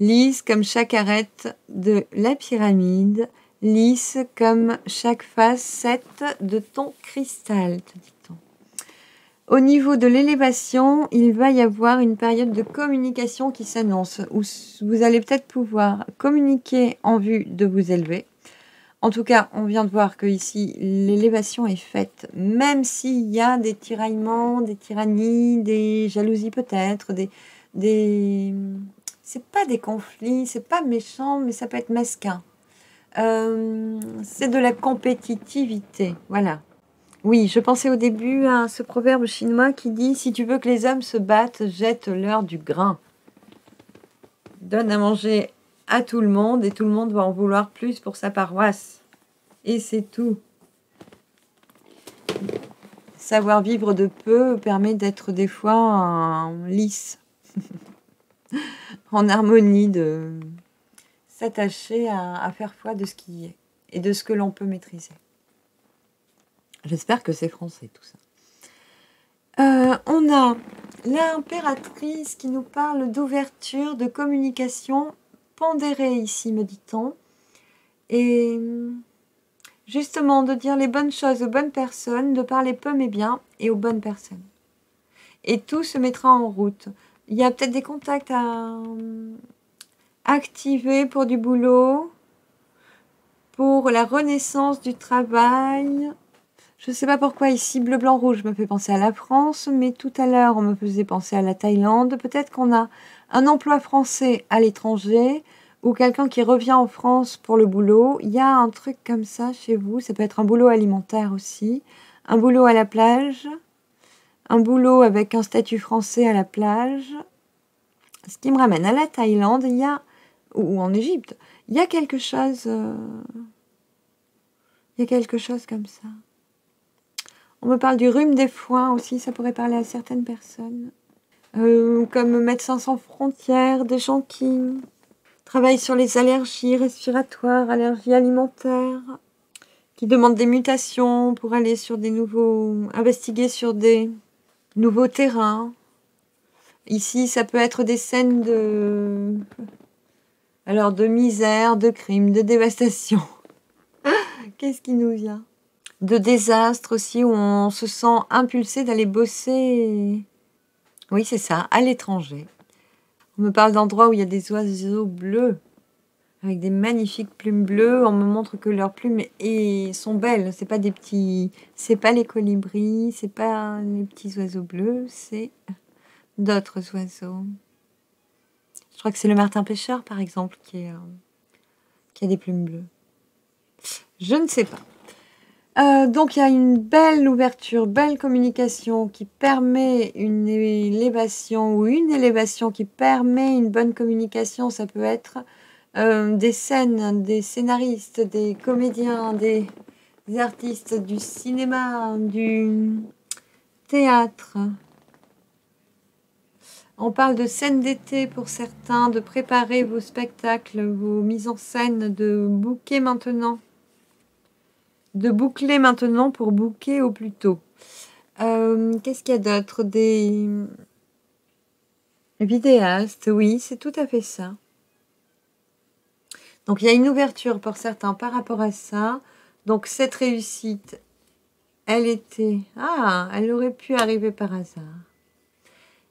Lisse comme chaque arête de la pyramide, lisse comme chaque facette de ton cristal, te dit-on. Au niveau de l'élévation, il va y avoir une période de communication qui s'annonce, où vous allez peut-être pouvoir communiquer en vue de vous élever. En tout cas, on vient de voir que ici l'élévation est faite, même s'il y a des tiraillements, des tyrannies, des jalousies peut-être, c'est pas des conflits, c'est pas méchant, mais ça peut être mesquin. C'est de la compétitivité, voilà. Oui, je pensais au début à ce proverbe chinois qui dit « Si tu veux que les hommes se battent, jette-leur du grain. » Donne à manger à tout le monde et tout le monde va en vouloir plus pour sa paroisse. Et c'est tout. Savoir vivre de peu permet d'être des fois lisse, en harmonie, de s'attacher à faire foi de ce qui est et de ce que l'on peut maîtriser. J'espère que c'est français tout ça. On a l'impératrice qui nous parle d'ouverture, de communication pondérée ici, me dit-on. Et justement, de dire les bonnes choses aux bonnes personnes, de parler peu mais bien et aux bonnes personnes. Et tout se mettra en route. Il y a peut-être des contacts à activer pour du boulot, pour la renaissance du travail. Je ne sais pas pourquoi ici, bleu, blanc, rouge me fait penser à la France, mais tout à l'heure, on me faisait penser à la Thaïlande. Peut-être qu'on a un emploi français à l'étranger ou quelqu'un qui revient en France pour le boulot. Il y a un truc comme ça chez vous. Ça peut être un boulot alimentaire aussi, un boulot à la plage, un boulot avec un statut français à la plage. Ce qui me ramène à la Thaïlande, ou en Égypte, il y a quelque chose comme ça. On me parle du rhume des foins aussi, ça pourrait parler à certaines personnes. Comme Médecins sans frontières, des gens qui travaillent sur les allergies respiratoires, allergies alimentaires, qui demandent des mutations pour aller sur investiguer sur des nouveaux terrains. Ici, ça peut être des scènes de misère, de crime, de dévastation. Qu'est-ce qui nous vient ? De désastre aussi, où on se sent impulsé d'aller bosser, oui c'est ça, à l'étranger. On me parle d'endroits où il y a des oiseaux bleus, avec des magnifiques plumes bleues. On me montre que leurs plumes sont belles. C'est pas les colibris, c'est pas les petits oiseaux bleus, c'est d'autres oiseaux. Je crois que c'est le martin pêcheur, par exemple, qui a des plumes bleues. Je ne sais pas. Donc il y a une belle ouverture, belle communication qui permet une élévation qui permet une bonne communication. Ça peut être des scènes, des scénaristes, des comédiens, des artistes du cinéma, du théâtre. On parle de scène d'été pour certains, de préparer vos spectacles, vos mises en scène, de booker maintenant. De boucler maintenant pour booker au plus tôt. Qu'est-ce qu'il y a d'autre? Des vidéastes, oui, c'est tout à fait ça. Donc, il y a une ouverture pour certains par rapport à ça. Donc, cette réussite, elle était... Ah, elle aurait pu arriver par hasard.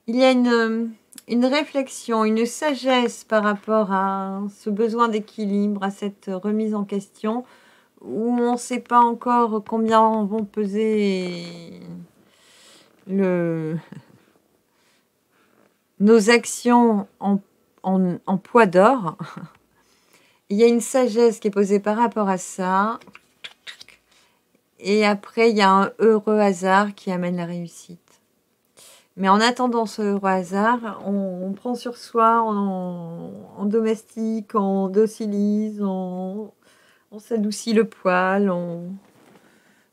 Il y a une réflexion, une sagesse par rapport à ce besoin d'équilibre, à cette remise en question, où on ne sait pas encore combien vont peser nos actions en poids d'or. Il y a une sagesse qui est posée par rapport à ça. Et après, il y a un heureux hasard qui amène la réussite. Mais en attendant ce heureux hasard, on prend sur soi, on domestique, on docilise, on s'adoucit le poil,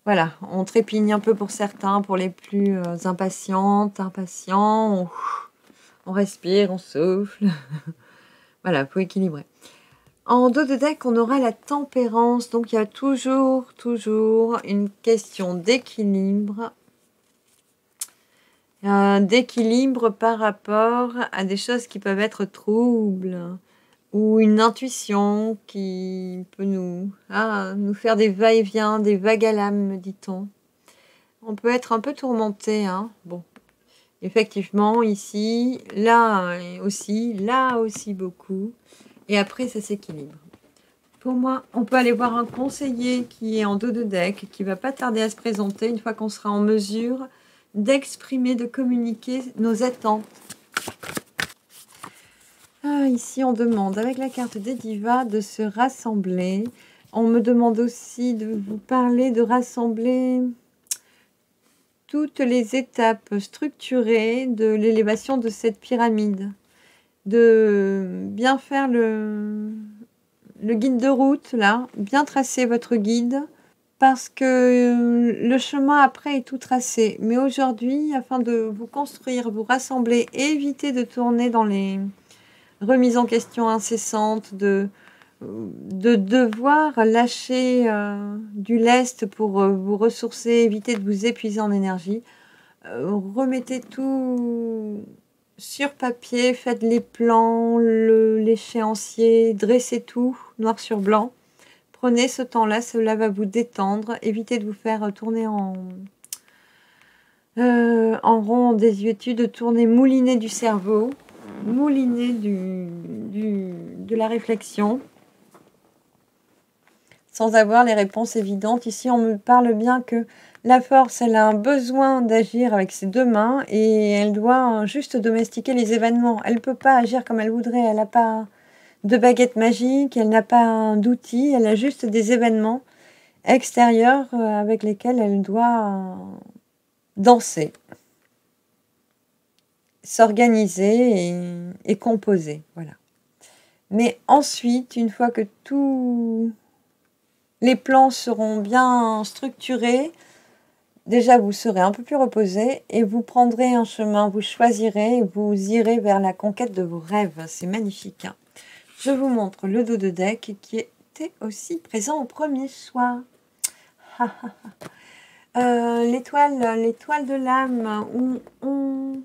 voilà, on trépigne un peu pour certains, pour les plus impatients, on respire, on souffle. Voilà, pour équilibrer. En dos de deck, on aura la tempérance, donc il y a toujours une question d'équilibre. D'équilibre par rapport à des choses qui peuvent être troubles ou une intuition qui peut nous faire des va-et-vient, des vagues à l'âme, me dit-on. On peut être un peu tourmenté, hein. Bon, effectivement, ici, là aussi beaucoup. Et après, ça s'équilibre. Pour moi, on peut aller voir un conseiller qui est en dos de deck, qui va pas tarder à se présenter une fois qu'on sera en mesure d'exprimer, de communiquer nos attentes. Ici, on demande, avec la carte des divas, de se rassembler. On me demande aussi de vous parler de rassembler toutes les étapes structurées de l'élévation de cette pyramide. De bien faire le guide de route, là, bien tracer votre guide, parce que le chemin après est tout tracé. Mais aujourd'hui, afin de vous construire, vous rassembler, éviter de tourner dans les remises en question incessantes, de devoir lâcher du lest pour vous ressourcer, éviter de vous épuiser en énergie. Remettez tout sur papier, faites les plans, l'échéancier, dressez tout noir sur blanc. Prenez ce temps-là, cela va vous détendre. Évitez de vous faire tourner en rond, en désuétude, tourner, mouliner du cerveau, mouliner de la réflexion, sans avoir les réponses évidentes. Ici, on me parle bien que la force, elle a un besoin d'agir avec ses deux mains et elle doit juste domestiquer les événements. Elle ne peut pas agir comme elle voudrait, elle n'a pas de baguette magique, elle n'a pas d'outils, elle a juste des événements extérieurs avec lesquels elle doit danser, s'organiser et composer. Voilà. Mais ensuite, une fois que tous les plans seront bien structurés, déjà vous serez un peu plus reposé et vous prendrez un chemin, vous choisirez et vous irez vers la conquête de vos rêves. C'est magnifique, hein. Je vous montre le dos de deck qui était aussi présent au premier soir. L'étoile de l'âme, où on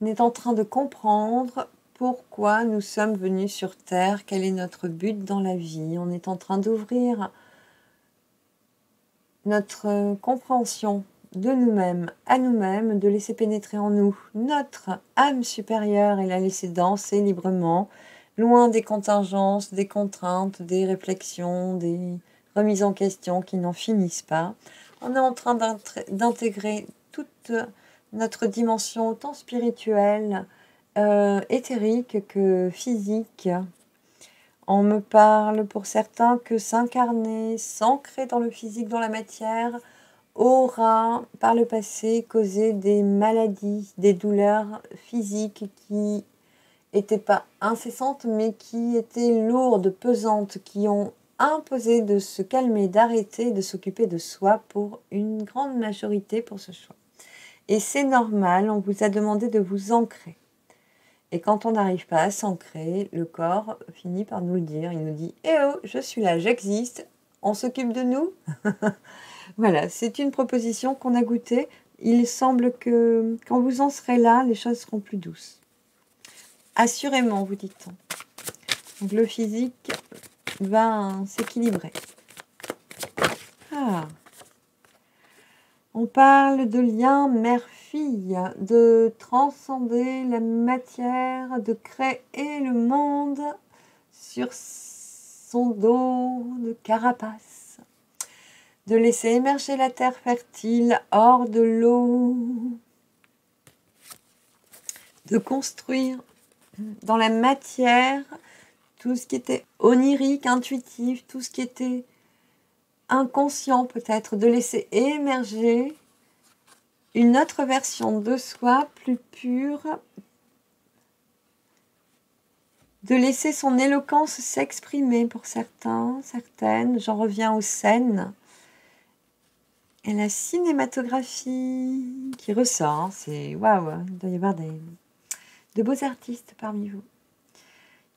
est en train de comprendre pourquoi nous sommes venus sur Terre, quel est notre but dans la vie. On est en train d'ouvrir notre compréhension de nous-mêmes à nous-mêmes, de laisser pénétrer en nous notre âme supérieure et la laisser danser librement, loin des contingences, des contraintes, des réflexions, des remises en question qui n'en finissent pas. On est en train d'intégrer toute notre dimension autant spirituelle, éthérique que physique. On me parle pour certains que s'incarner, s'ancrer dans le physique, dans la matière, aura par le passé causé des maladies, des douleurs physiques qui n'étaient pas incessantes, mais qui étaient lourdes, pesantes, qui ont imposé de se calmer, d'arrêter, de s'occuper de soi pour une grande majorité pour ce choix. Et c'est normal, on vous a demandé de vous ancrer. Et quand on n'arrive pas à s'ancrer, le corps finit par nous le dire. Il nous dit « Eh oh, je suis là, j'existe, on s'occupe de nous ?» Voilà, c'est une proposition qu'on a goûtée. Il semble que quand vous en serez là, les choses seront plus douces. Assurément, vous dit-on. Donc le physique va s'équilibrer. Ah. On parle de lien mère-fille, de transcender la matière, de créer le monde sur son dos de carapace, de laisser émerger la terre fertile hors de l'eau, de construire dans la matière tout ce qui était onirique, intuitif, tout ce qui était inconscient peut-être, de laisser émerger une autre version de soi plus pure, de laisser son éloquence s'exprimer pour certains, certaines. J'en reviens aux scènes et la cinématographie qui ressort. C'est waouh, il doit y avoir de beaux artistes parmi vous.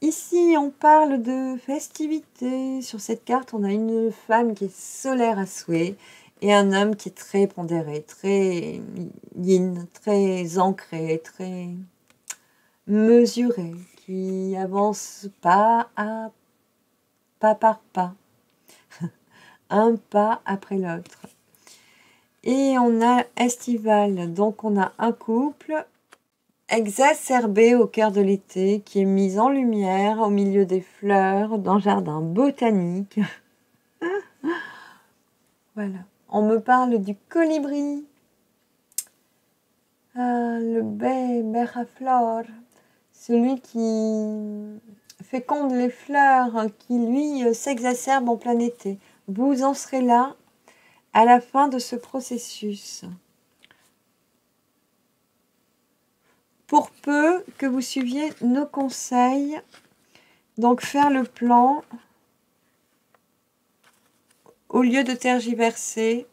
Ici, on parle de festivités. Sur cette carte, on a une femme qui est solaire à souhait et un homme qui est très pondéré, très yin, très ancré, très mesuré, qui avance pas par pas, un pas après l'autre. Et on a Estival, donc on a un couple exacerbé au cœur de l'été, qui est mis en lumière au milieu des fleurs, dans le jardin botanique. Voilà. On me parle du colibri, le ber à flore, celui qui féconde les fleurs, qui lui s'exacerbe en plein été. Vous en serez là à la fin de ce processus. Pour peu que vous suiviez nos conseils, donc faire le plan au lieu de tergiverser,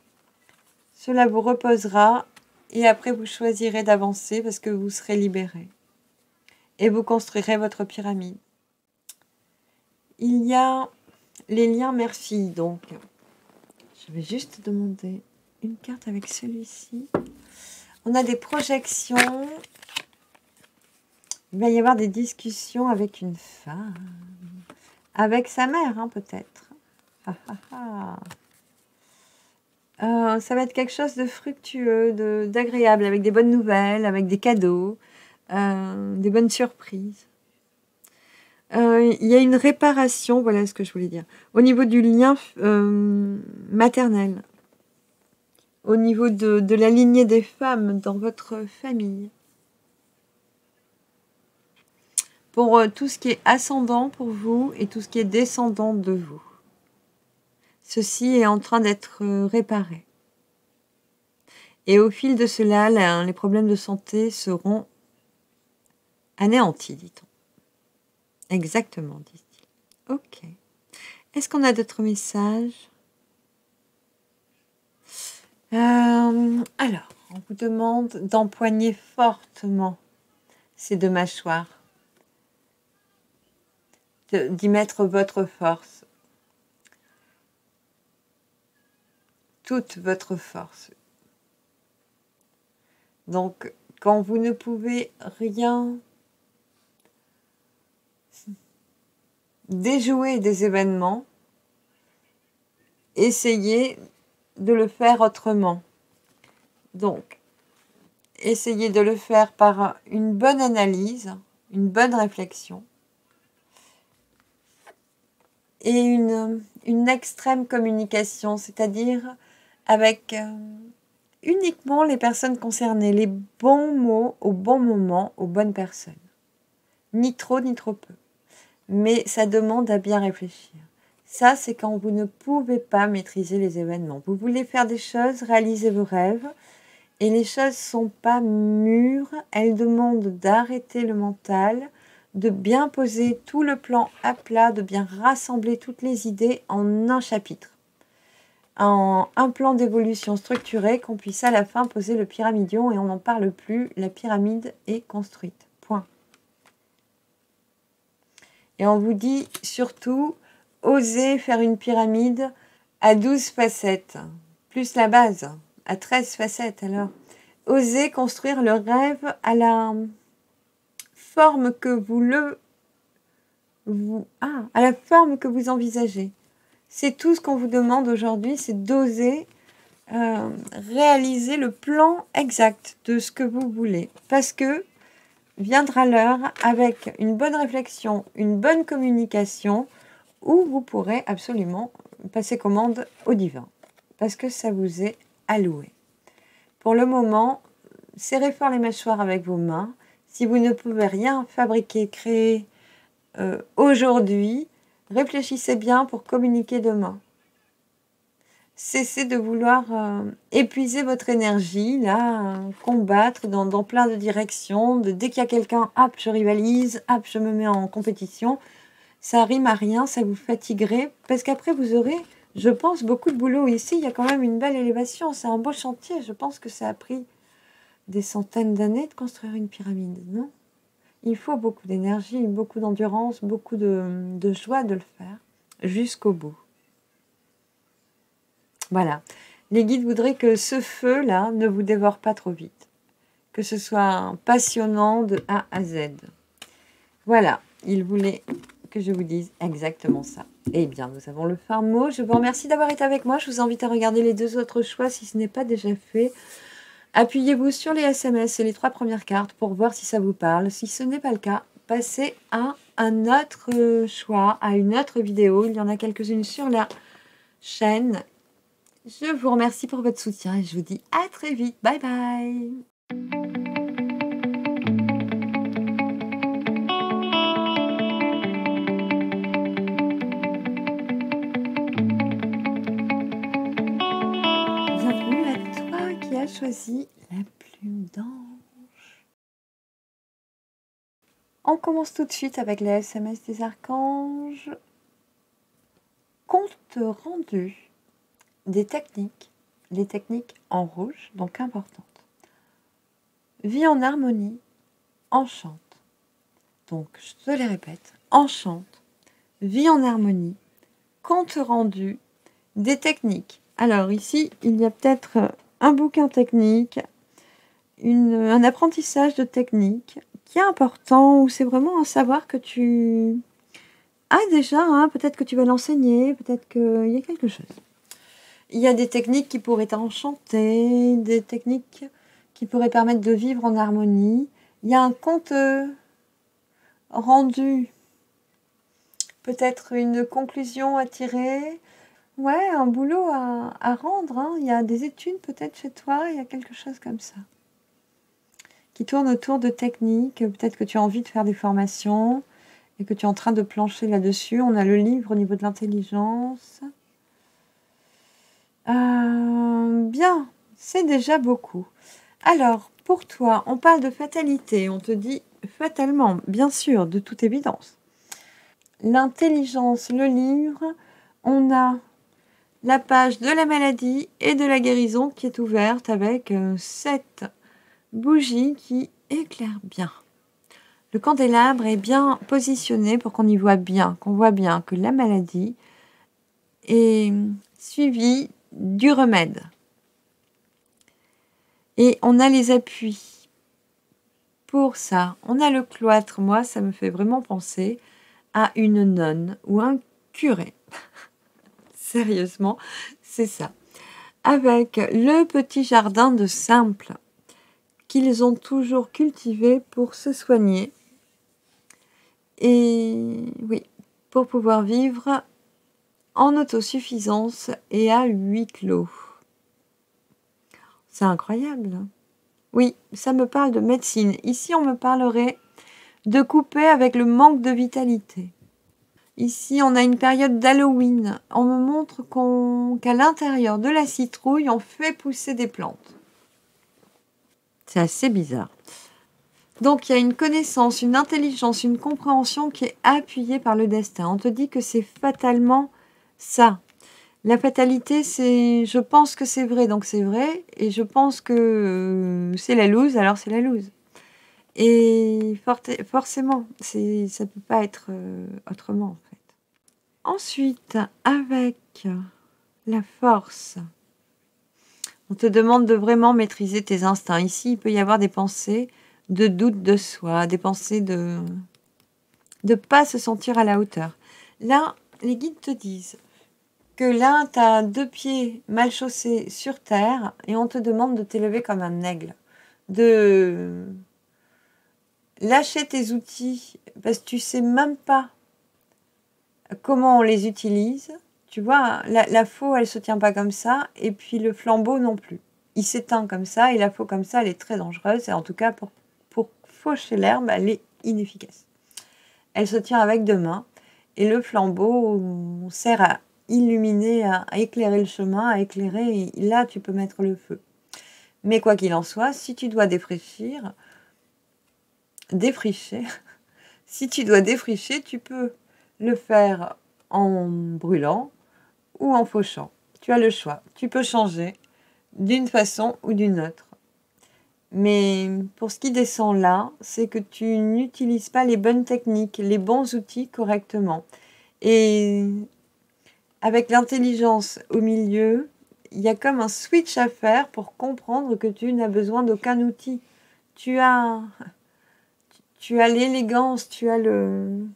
cela vous reposera et après vous choisirez d'avancer parce que vous serez libéré. Et vous construirez votre pyramide. Il y a les liens mère-fille, donc. Je vais juste demander une carte avec celui-ci. On a des projections. Il va y avoir des discussions avec une femme. Avec sa mère, hein, peut-être. Ça va être quelque chose de fructueux, d'agréable, avec des bonnes nouvelles, avec des cadeaux, des bonnes surprises. Il y a une réparation, voilà ce que je voulais dire, au niveau du lien maternel, au niveau de la lignée des femmes dans votre famille. Pour tout ce qui est ascendant pour vous et tout ce qui est descendant de vous. Ceci est en train d'être réparé. Et au fil de cela, les problèmes de santé seront anéantis, dit-on. Exactement, dit-il. Ok. Est-ce qu'on a d'autres messages? Alors, on vous demande d'empoigner fortement ces deux mâchoires, d'y mettre votre force, toute votre force. Donc, quand vous ne pouvez rien déjouer des événements, essayez de le faire autrement. Donc, essayez de le faire par une bonne analyse, une bonne réflexion et une extrême communication, c'est-à-dire avec uniquement les personnes concernées, les bons mots au bon moment, aux bonnes personnes. Ni trop, ni trop peu. Mais ça demande à bien réfléchir. Ça, c'est quand vous ne pouvez pas maîtriser les événements. Vous voulez faire des choses, réaliser vos rêves, et les choses ne sont pas mûres. Elles demandent d'arrêter le mental, de bien poser tout le plan à plat, de bien rassembler toutes les idées en un chapitre. En un plan d'évolution structuré, qu'on puisse à la fin poser le pyramidion et on n'en parle plus, la pyramide est construite. Point. Et on vous dit surtout, osez faire une pyramide à 12 facettes, plus la base, à 13 facettes alors. Osez construire le rêve à la forme que à la forme que vous envisagez. C'est tout ce qu'on vous demande aujourd'hui, c'est d'oser réaliser le plan exact de ce que vous voulez. Parce que viendra l'heure, avec une bonne réflexion, une bonne communication, où vous pourrez absolument passer commande au divin. Parce que ça vous est alloué. Pour le moment, serrez fort les mâchoires avec vos mains. Si vous ne pouvez rien fabriquer, créer aujourd'hui, réfléchissez bien pour communiquer demain. Cessez de vouloir épuiser votre énergie, là, combattre dans plein de directions. Dès qu'il y a quelqu'un, hop, je rivalise, hop, je me mets en compétition. Ça rime à rien, ça vous fatiguerait. Parce qu'après, vous aurez, je pense, beaucoup de boulot. Ici, il y a quand même une belle élévation. C'est un beau chantier. Je pense que ça a pris des centaines d'années de construire une pyramide, non? Il faut beaucoup d'énergie, beaucoup d'endurance, beaucoup de joie de le faire jusqu'au bout. Voilà. Les guides voudraient que ce feu-là ne vous dévore pas trop vite. Que ce soit passionnant de A à Z. Voilà. Ils voulaient que je vous dise exactement ça. Eh bien, nous avons le fin mot. Je vous remercie d'avoir été avec moi. Je vous invite à regarder les 2 autres choix si ce n'est pas déjà fait. Appuyez-vous sur les SMS et les 3 premières cartes pour voir si ça vous parle. Si ce n'est pas le cas, passez à un autre choix, à une autre vidéo. Il y en a quelques-unes sur la chaîne. Je vous remercie pour votre soutien et je vous dis à très vite. Bye bye. Bienvenue à toi qui as choisi la plume d'ange. On commence tout de suite avec les SMS des archanges. Compte rendu des techniques, les techniques en rouge, donc importantes. Vie en harmonie, enchante. Donc, je te les répète, enchante, vie en harmonie, compte rendu, des techniques. Alors ici, il y a peut-être un bouquin technique, un apprentissage de technique qui est important, où c'est vraiment un savoir que tu as déjà, hein, peut-être que tu vas l'enseigner, peut-être qu'il y a quelque chose. Il y a des techniques qui pourraient t'enchanter, des techniques qui pourraient permettre de vivre en harmonie. Il y a un compte rendu, peut-être une conclusion à tirer. Ouais, un boulot à rendre. Hein. Il y a des études peut-être chez toi, il y a quelque chose comme ça. Qui tourne autour de techniques. Peut-être que tu as envie de faire des formations et que tu es en train de plancher là-dessus. On a le livre au niveau de l'intelligence. Bien, c'est déjà beaucoup. Alors, pour toi, on parle de fatalité. On te dit fatalement, bien sûr, de toute évidence. L'intelligence, le livre, on a la page de la maladie et de la guérison qui est ouverte avec 7 bougies qui éclairent bien. Le candélabre est bien positionné pour qu'on y voit bien, qu'on voit bien que la maladie est suivie du remède. Et on a les appuis. Pour ça, on a le cloître. Moi, ça me fait vraiment penser à une nonne ou un curé. Sérieusement, c'est ça. Avec le petit jardin de simple qu'ils ont toujours cultivé pour se soigner. Et oui, pour pouvoir vivre en autosuffisance et à huis clos. C'est incroyable. Oui, ça me parle de médecine. Ici, on me parlerait de couper avec le manque de vitalité. Ici, on a une période d'Halloween. On me montre qu'à l'intérieur de la citrouille, on fait pousser des plantes. C'est assez bizarre. Donc, il y a une connaissance, une intelligence, une compréhension qui est appuyée par le destin. On te dit que c'est fatalement ça. La fatalité, c'est je pense que c'est vrai, donc c'est vrai. Et je pense que c'est la loose, alors c'est la loose. Et forcément, ça ne peut pas être autrement, en fait. Ensuite, avec la force, on te demande de vraiment maîtriser tes instincts. Ici, il peut y avoir des pensées de doute de soi, des pensées de ne pas se sentir à la hauteur. Là, les guides te disent que là, tu as 2 pieds mal chaussés sur terre et on te demande de t'élever comme un aigle, de lâcher tes outils parce que tu sais même pas comment on les utilise. Tu vois, la faux, elle se tient pas comme ça, et puis le flambeau non plus. Il s'éteint comme ça, et la faux comme ça, elle est très dangereuse, et en tout cas, pour faucher l'herbe, elle est inefficace. Elle se tient avec 2 mains, et le flambeau sert à illuminer, à éclairer le chemin, à éclairer, et là, tu peux mettre le feu. Mais quoi qu'il en soit, si tu dois défricher, si tu dois défricher, tu peux le faire en brûlant ou en fauchant. Tu as le choix. Tu peux changer d'une façon ou d'une autre. Mais pour ce qui descend là, c'est que tu n'utilises pas les bonnes techniques, les bons outils correctement. Et avec l'intelligence au milieu, il y a comme un switch à faire pour comprendre que tu n'as besoin d'aucun outil. Tu as l'élégance, tu as le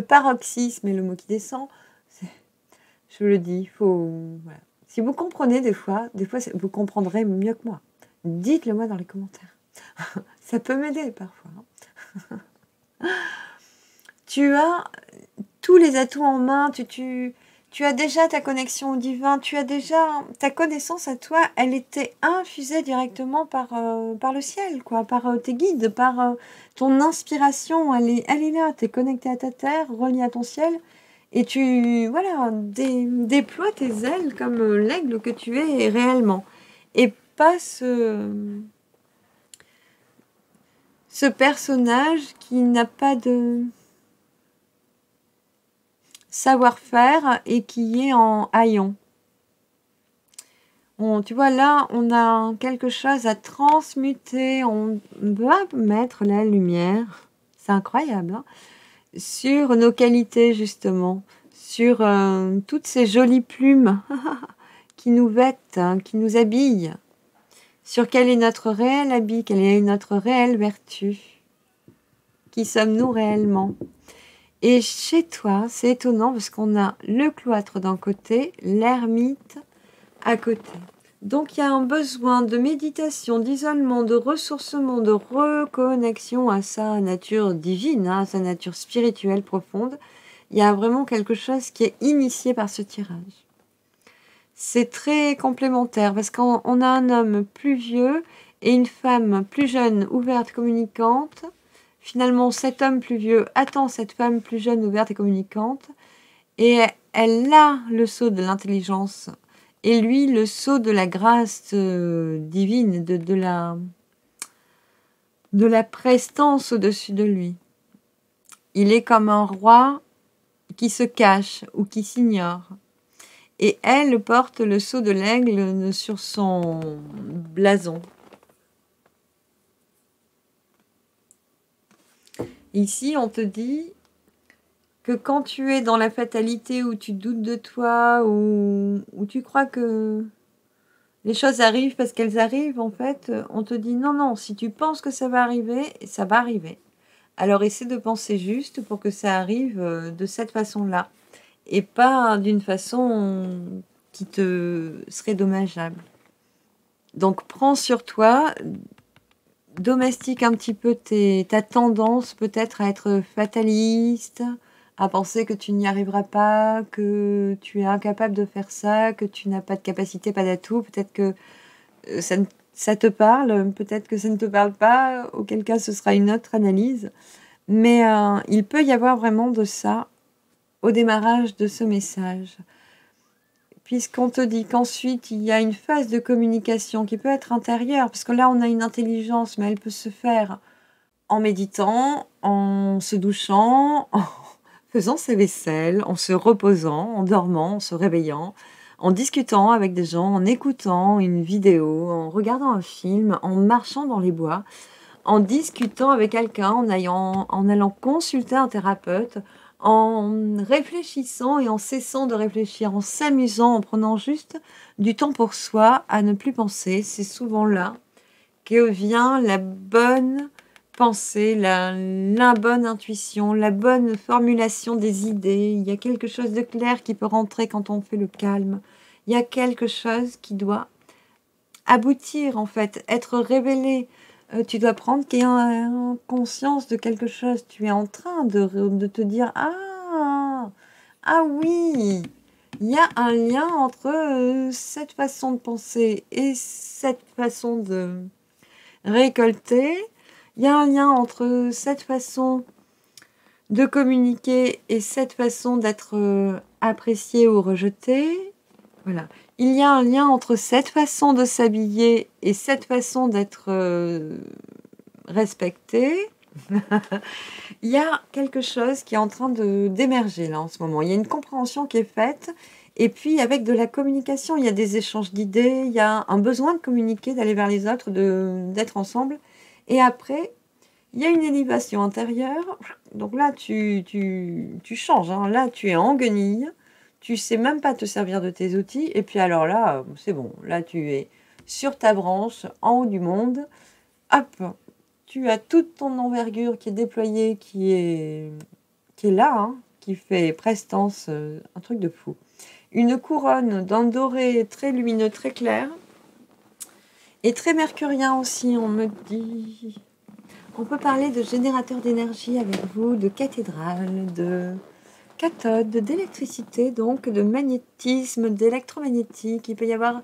paroxysme est le mot qui descend. Je le dis, il faut... Voilà. Si vous comprenez des fois vous comprendrez mieux que moi. Dites-le moi dans les commentaires. Ça peut m'aider parfois. Tu as tous les atouts en main, tu as déjà ta connexion au divin, tu as déjà ta connaissance à toi, elle était infusée directement par le ciel, quoi, par tes guides, par ton inspiration, elle est là, tu es connecté à ta terre, relié à ton ciel, et tu déploies tes ailes comme l'aigle que tu es réellement. Et pas ce personnage qui n'a pas de savoir-faire et qui est en haillons. Tu vois, là, on a quelque chose à transmuter. On va mettre la lumière, c'est incroyable, hein, sur nos qualités, justement, sur toutes ces jolies plumes qui nous vêtent, hein, qui nous habillent, sur quel est notre réel habit, quelle est notre réelle vertu. Qui sommes-nous réellement? Et chez toi, c'est étonnant parce qu'on a le cloître d'un côté, l'ermite à côté. Donc il y a un besoin de méditation, d'isolement, de ressourcement, de reconnexion à sa nature divine, hein, à sa nature spirituelle profonde. Il y a vraiment quelque chose qui est initié par ce tirage. C'est très complémentaire parce qu'on a un homme plus vieux et une femme plus jeune, ouverte, communicante. Finalement, cet homme plus vieux attend cette femme plus jeune, ouverte et communicante, et elle a le sceau de l'intelligence, et lui, le sceau de la grâce divine, de la prestance au-dessus de lui. Il est comme un roi qui se cache ou qui s'ignore. Et elle porte le sceau de l'aigle sur son blason. Ici, on te dit que quand tu es dans la fatalité, où tu doutes de toi, où tu crois que les choses arrivent parce qu'elles arrivent, en fait, on te dit non, non, si tu penses que ça va arriver, ça va arriver. Alors essaie de penser juste pour que ça arrive de cette façon-là, et pas d'une façon qui te serait dommageable. Donc prends sur toi, domestique un petit peu ta tendance peut-être à être fataliste, à penser que tu n'y arriveras pas, que tu es incapable de faire ça, que tu n'as pas de capacité, pas d'atout. Peut-être que ça te parle, peut-être que ça ne te parle pas, auquel cas ce sera une autre analyse. Mais il peut y avoir vraiment de ça au démarrage de ce message. Puisqu'on te dit qu'ensuite, il y a une phase de communication qui peut être intérieure, parce que là, on a une intelligence, mais elle peut se faire en méditant, en se douchant, en faisant sa vaisselle, en se reposant, en dormant, en se réveillant, en discutant avec des gens, en écoutant une vidéo, en regardant un film, en marchant dans les bois, en discutant avec quelqu'un, en allant consulter un thérapeute, en réfléchissant et en cessant de réfléchir, en s'amusant, en prenant juste du temps pour soi, à ne plus penser. C'est souvent là que vient la bonne pensée, la bonne intuition, la bonne formulation des idées. Il y a quelque chose de clair qui peut rentrer quand on fait le calme. Il y a quelque chose qui doit aboutir, en fait, être révélé. Tu dois prendre conscience de quelque chose. Tu es en train de te dire, ah oui, il y a un lien entre cette façon de penser et cette façon de récolter. Il y a un lien entre cette façon de communiquer et cette façon d'être apprécié ou rejeté. Voilà. Il y a un lien entre cette façon de s'habiller et cette façon d'être respecté. Il y a quelque chose qui est en train d'émerger là en ce moment. Il y a une compréhension qui est faite. Et puis avec de la communication, il y a des échanges d'idées, il y a un besoin de communiquer, d'aller vers les autres, d'être ensemble. Et après, il y a une élévation intérieure. Donc là, tu changes. Hein. Là, tu es en guenille. Tu sais même pas te servir de tes outils. Et puis alors là, c'est bon. Là, tu es sur ta branche, en haut du monde. Hop, tu as toute ton envergure qui est déployée, qui est là, hein, qui fait prestance, un truc de fou. Une couronne d'un doré très lumineux, très clair. Et très mercurien aussi, on me dit. On peut parler de générateur d'énergie avec vous, de cathédrale, de cathode, d'électricité, donc de magnétisme, d'électromagnétique. Il peut y avoir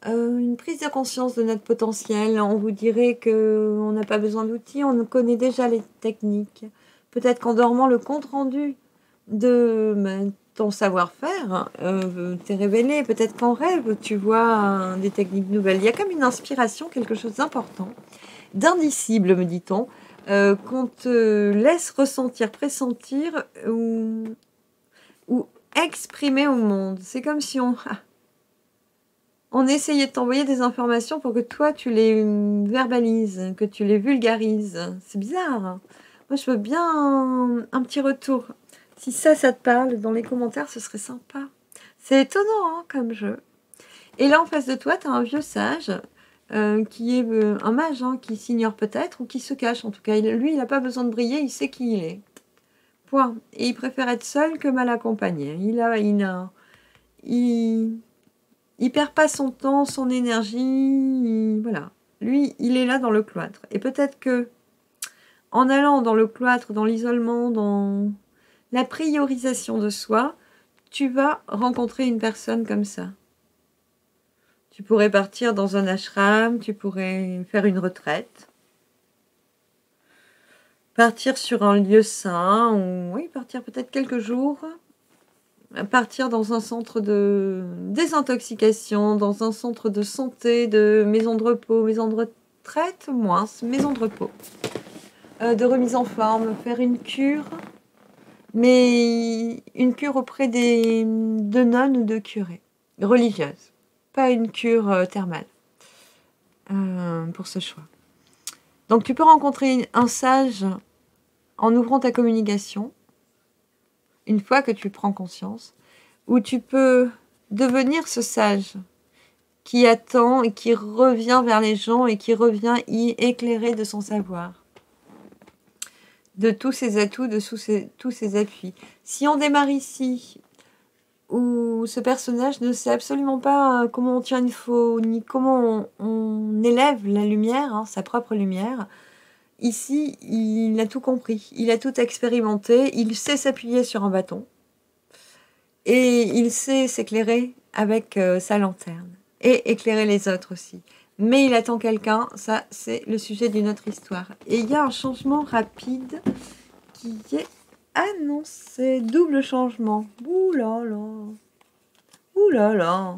une prise de conscience de notre potentiel. On vous dirait qu'on n'a pas besoin d'outils, on connaît déjà les techniques. Peut-être qu'en dormant, le compte-rendu de ton savoir-faire t'est révélé. Peut-être qu'en rêve, tu vois des techniques nouvelles. Il y a comme une inspiration, quelque chose d'important, d'indicible, me dit-on, qu'on te laisse ressentir, pressentir ou exprimer au monde. C'est comme si on essayait de t'envoyer des informations pour que toi, tu les verbalises, que tu les vulgarises. C'est bizarre. Hein. Moi, je veux bien un petit retour. Si ça te parle, dans les commentaires, ce serait sympa. C'est étonnant hein, comme jeu. Et là, en face de toi, tu as un vieux sage qui est un mage, hein, qui s'ignore peut-être ou qui se cache. En tout cas, lui, il n'a pas besoin de briller, il sait qui il est. Point. Et il préfère être seul que mal accompagné. Il perd pas son temps, son énergie. Voilà. Lui, il est là dans le cloître. Et peut-être que en allant dans le cloître, dans l'isolement, dans la priorisation de soi, tu vas rencontrer une personne comme ça. Tu pourrais partir dans un ashram, tu pourrais faire une retraite, partir sur un lieu sain, ou oui, partir peut-être quelques jours, partir dans un centre de désintoxication, dans un centre de santé, de maison de repos, maison de retraite, moins, maison de repos, de remise en forme, faire une cure, mais une cure auprès de nonnes ou de curés, religieuses. Pas une cure thermale pour ce choix. Donc tu peux rencontrer un sage en ouvrant ta communication, une fois que tu prends conscience, ou tu peux devenir ce sage qui attend et qui revient vers les gens et qui revient y éclairer de son savoir, de tous ses atouts, de tous ses appuis. Si on démarre ici, où ce personnage ne sait absolument pas comment on tient une faux, ni comment on élève la lumière, hein, sa propre lumière. Ici, il a tout compris, il a tout expérimenté, il sait s'appuyer sur un bâton et il sait s'éclairer avec sa lanterne et éclairer les autres aussi. Mais il attend quelqu'un, ça c'est le sujet d'une autre histoire. Et il y a un changement rapide qui est annoncé, double changement. Ouh là là. Ouh là là.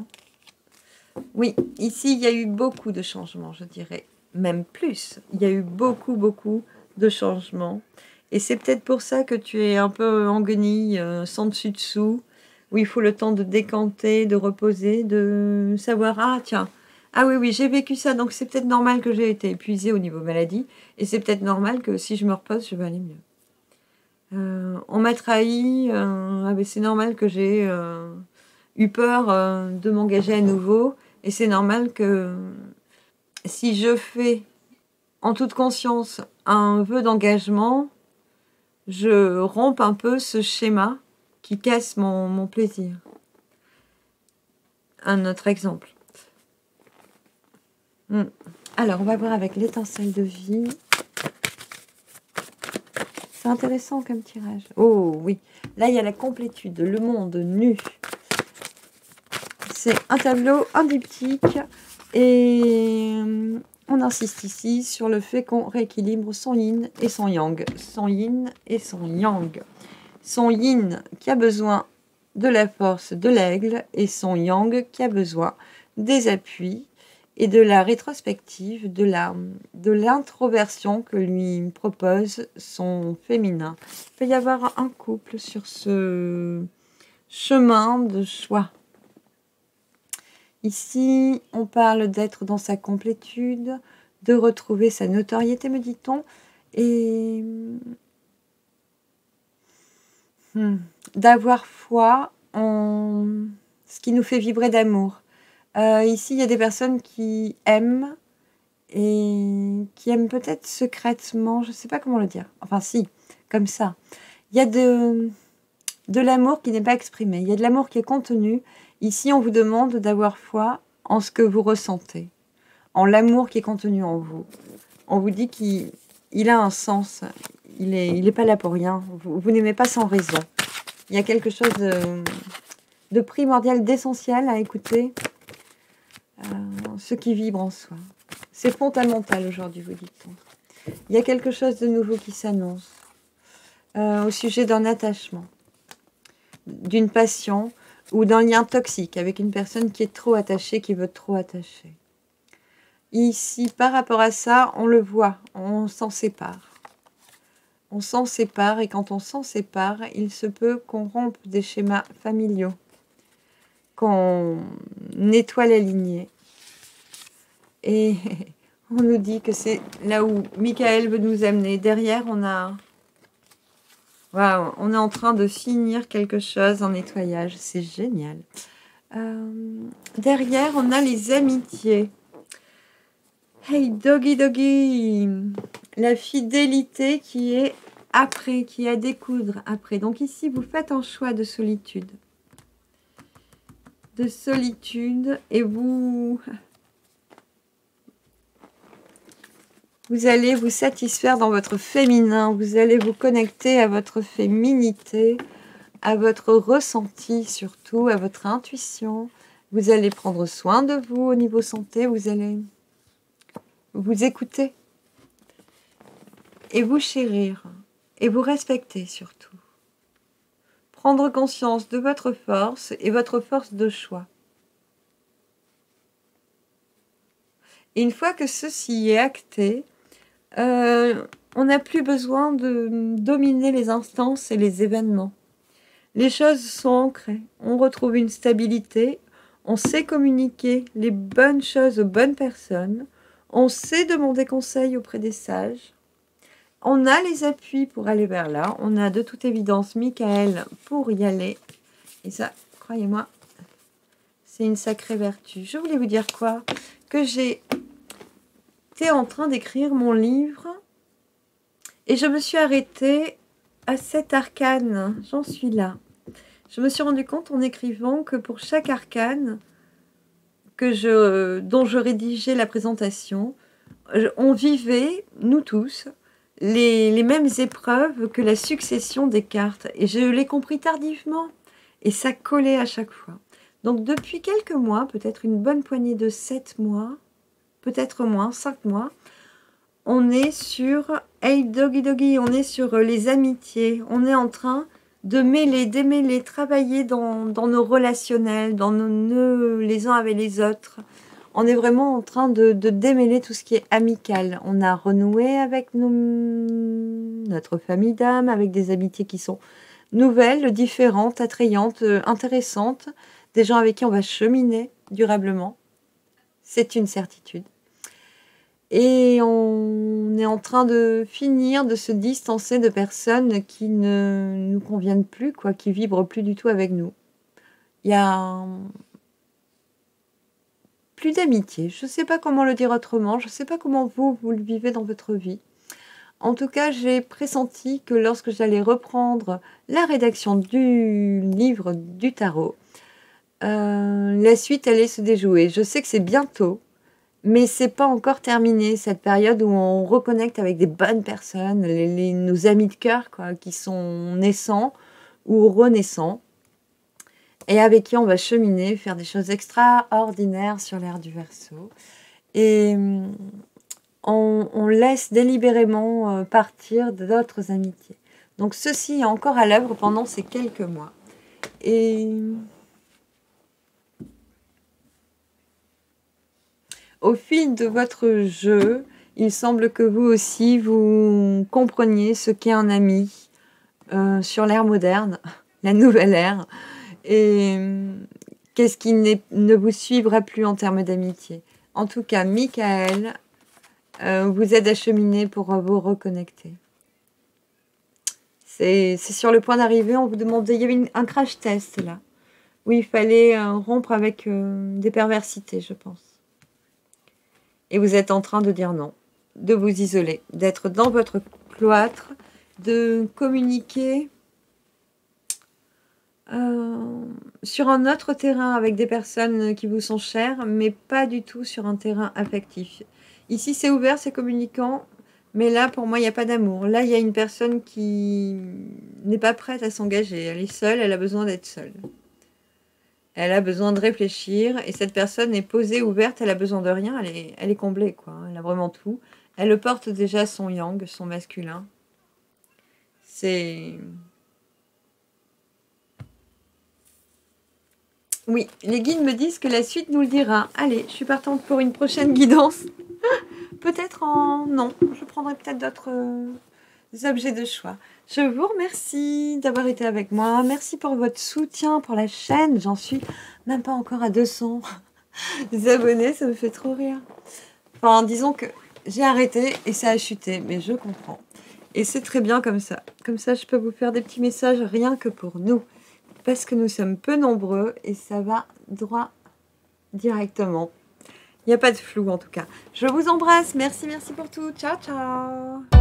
Oui, ici, il y a eu beaucoup de changements, je dirais. Même plus. Il y a eu beaucoup de changements. Et c'est peut-être pour ça que tu es un peu en guenille, sans dessus-dessous, où il faut le temps de décanter, de reposer, de savoir, ah tiens, ah oui, j'ai vécu ça, donc c'est peut-être normal que j'ai été épuisée au niveau maladie, et c'est peut-être normal que si je me repose, je vais aller mieux. On m'a trahi, ah ben c'est normal que j'ai eu peur de m'engager à nouveau, et c'est normal que si je fais en toute conscience un vœu d'engagement, je rompe un peu ce schéma qui casse mon plaisir. Un autre exemple. Alors, on va voir avec l'étincelle de vie. C'est intéressant comme tirage. Oh oui, là il y a la complétude, le monde nu. C'est un tableau, un diptyque, et on insiste ici sur le fait qu'on rééquilibre son yin et son yang. Son yin et son yang. Son yin qui a besoin de la force de l'aigle et son yang qui a besoin des appuis et de la rétrospective, de l'introversion que lui propose son féminin. Il peut y avoir un couple sur ce chemin de choix. Ici, on parle d'être dans sa complétude, de retrouver sa notoriété, me dit-on, et d'avoir foi en ce qui nous fait vibrer d'amour. Ici, il y a des personnes qui aiment et qui aiment peut-être secrètement, je ne sais pas comment le dire. Enfin, si, comme ça. Il y a de l'amour qui n'est pas exprimé. Il y a de l'amour qui est contenu. Ici, on vous demande d'avoir foi en ce que vous ressentez, en l'amour qui est contenu en vous. On vous dit qu'il a un sens. Il est pas là pour rien. Vous n'aimez pas sans raison. Il y a quelque chose de primordial, d'essentiel à écouter. Ce qui vibre en soi. C'est fondamental aujourd'hui, vous dites-on. Il y a quelque chose de nouveau qui s'annonce au sujet d'un attachement, d'une passion ou d'un lien toxique avec une personne qui est trop attachée, qui veut trop attacher. Ici, par rapport à ça, on le voit, on s'en sépare. On s'en sépare et quand on s'en sépare, il se peut qu'on rompe des schémas familiaux, qu'on nettoie la lignée. Et on nous dit que c'est là où Michael veut nous amener. Derrière, on est en train de finir quelque chose en nettoyage. C'est génial. Derrière, on a les amitiés. Hey, doggy, doggy. La fidélité qui est après, qui est à découdre après. Donc ici, vous faites un choix de solitude. De solitude et vous allez vous satisfaire dans votre féminin, vous allez vous connecter à votre féminité, à votre ressenti surtout, à votre intuition. Vous allez prendre soin de vous au niveau santé, vous allez vous écouter et vous chérir et vous respecter surtout. Prendre conscience de votre force et votre force de choix. Et une fois que ceci est acté, on n'a plus besoin de dominer les instances et les événements. Les choses sont ancrées. On retrouve une stabilité. On sait communiquer les bonnes choses aux bonnes personnes. On sait demander conseil auprès des sages. On a les appuis pour aller vers là. On a de toute évidence Michael pour y aller. Et ça, croyez-moi, c'est une sacrée vertu. Je voulais vous dire quoi? Que j'étais en train d'écrire mon livre et je me suis arrêtée à cet arcane. J'en suis là. Je me suis rendu compte en écrivant que pour chaque arcane dont je rédigeais la présentation, on vivait, nous tous, les mêmes épreuves que la succession des cartes. Et je l'ai compris tardivement. Et ça collait à chaque fois. Donc depuis quelques mois, peut-être une bonne poignée de 7 mois, peut-être moins, 5 mois, on est sur Hey Doggy Doggy, on est sur les amitiés. On est en train de mêler, démêler, travailler dans nos relationnels, dans nos nœuds les uns avec les autres. On est vraiment en train de démêler tout ce qui est amical. On a renoué avec notre famille d'âme, avec des amitiés qui sont nouvelles, différentes, attrayantes, intéressantes, des gens avec qui on va cheminer durablement. C'est une certitude. Et on est en train de finir de se distancer de personnes qui ne nous conviennent plus, quoi, qui vibrent plus du tout avec nous. Il y a plus d'amitié. Je ne sais pas comment le dire autrement. Je ne sais pas comment vous le vivez dans votre vie. En tout cas, j'ai pressenti que lorsque j'allais reprendre la rédaction du livre du tarot, la suite allait se déjouer. Je sais que c'est bientôt, mais c'est pas encore terminé, cette période où on reconnecte avec des bonnes personnes, nos amis de cœur, quoi, qui sont naissants ou renaissants, et avec qui on va cheminer, faire des choses extraordinaires sur l'ère du Verseau. Et on laisse délibérément partir d'autres amitiés. Donc ceci est encore à l'œuvre pendant ces quelques mois. Et au fil de votre jeu, il semble que vous aussi, vous compreniez ce qu'est un ami sur l'ère moderne, la nouvelle ère, et qu'est-ce qui ne vous suivra plus en termes d'amitié. En tout cas, Michael vous aide à cheminer pour vous reconnecter. C'est sur le point d'arriver, on vous demandait, il y avait un crash test là, où il fallait rompre avec des perversités, je pense. Et vous êtes en train de dire non, de vous isoler, d'être dans votre cloître, de communiquer sur un autre terrain avec des personnes qui vous sont chères, mais pas du tout sur un terrain affectif. Ici, c'est ouvert, c'est communicant, mais là, pour moi, il n'y a pas d'amour. Là, il y a une personne qui n'est pas prête à s'engager. Elle est seule, elle a besoin d'être seule. Elle a besoin de réfléchir, et cette personne est posée, ouverte, elle a besoin de rien, elle est comblée, quoi. Elle a vraiment tout. Elle le porte déjà, son yang, son masculin. C'est... Oui, les guides me disent que la suite nous le dira. Allez, je suis partante pour une prochaine guidance. Peut-être en... Non, je prendrai peut-être d'autres objets de choix. Je vous remercie d'avoir été avec moi. Merci pour votre soutien pour la chaîne. J'en suis même pas encore à 200 abonnés. Ça me fait trop rire. Enfin, disons que j'ai arrêté et ça a chuté. Mais je comprends. Et c'est très bien comme ça. Comme ça, je peux vous faire des petits messages rien que pour nous. Parce que nous sommes peu nombreux et ça va droit directement. Il n'y a pas de flou en tout cas. Je vous embrasse. Merci, merci pour tout. Ciao, ciao.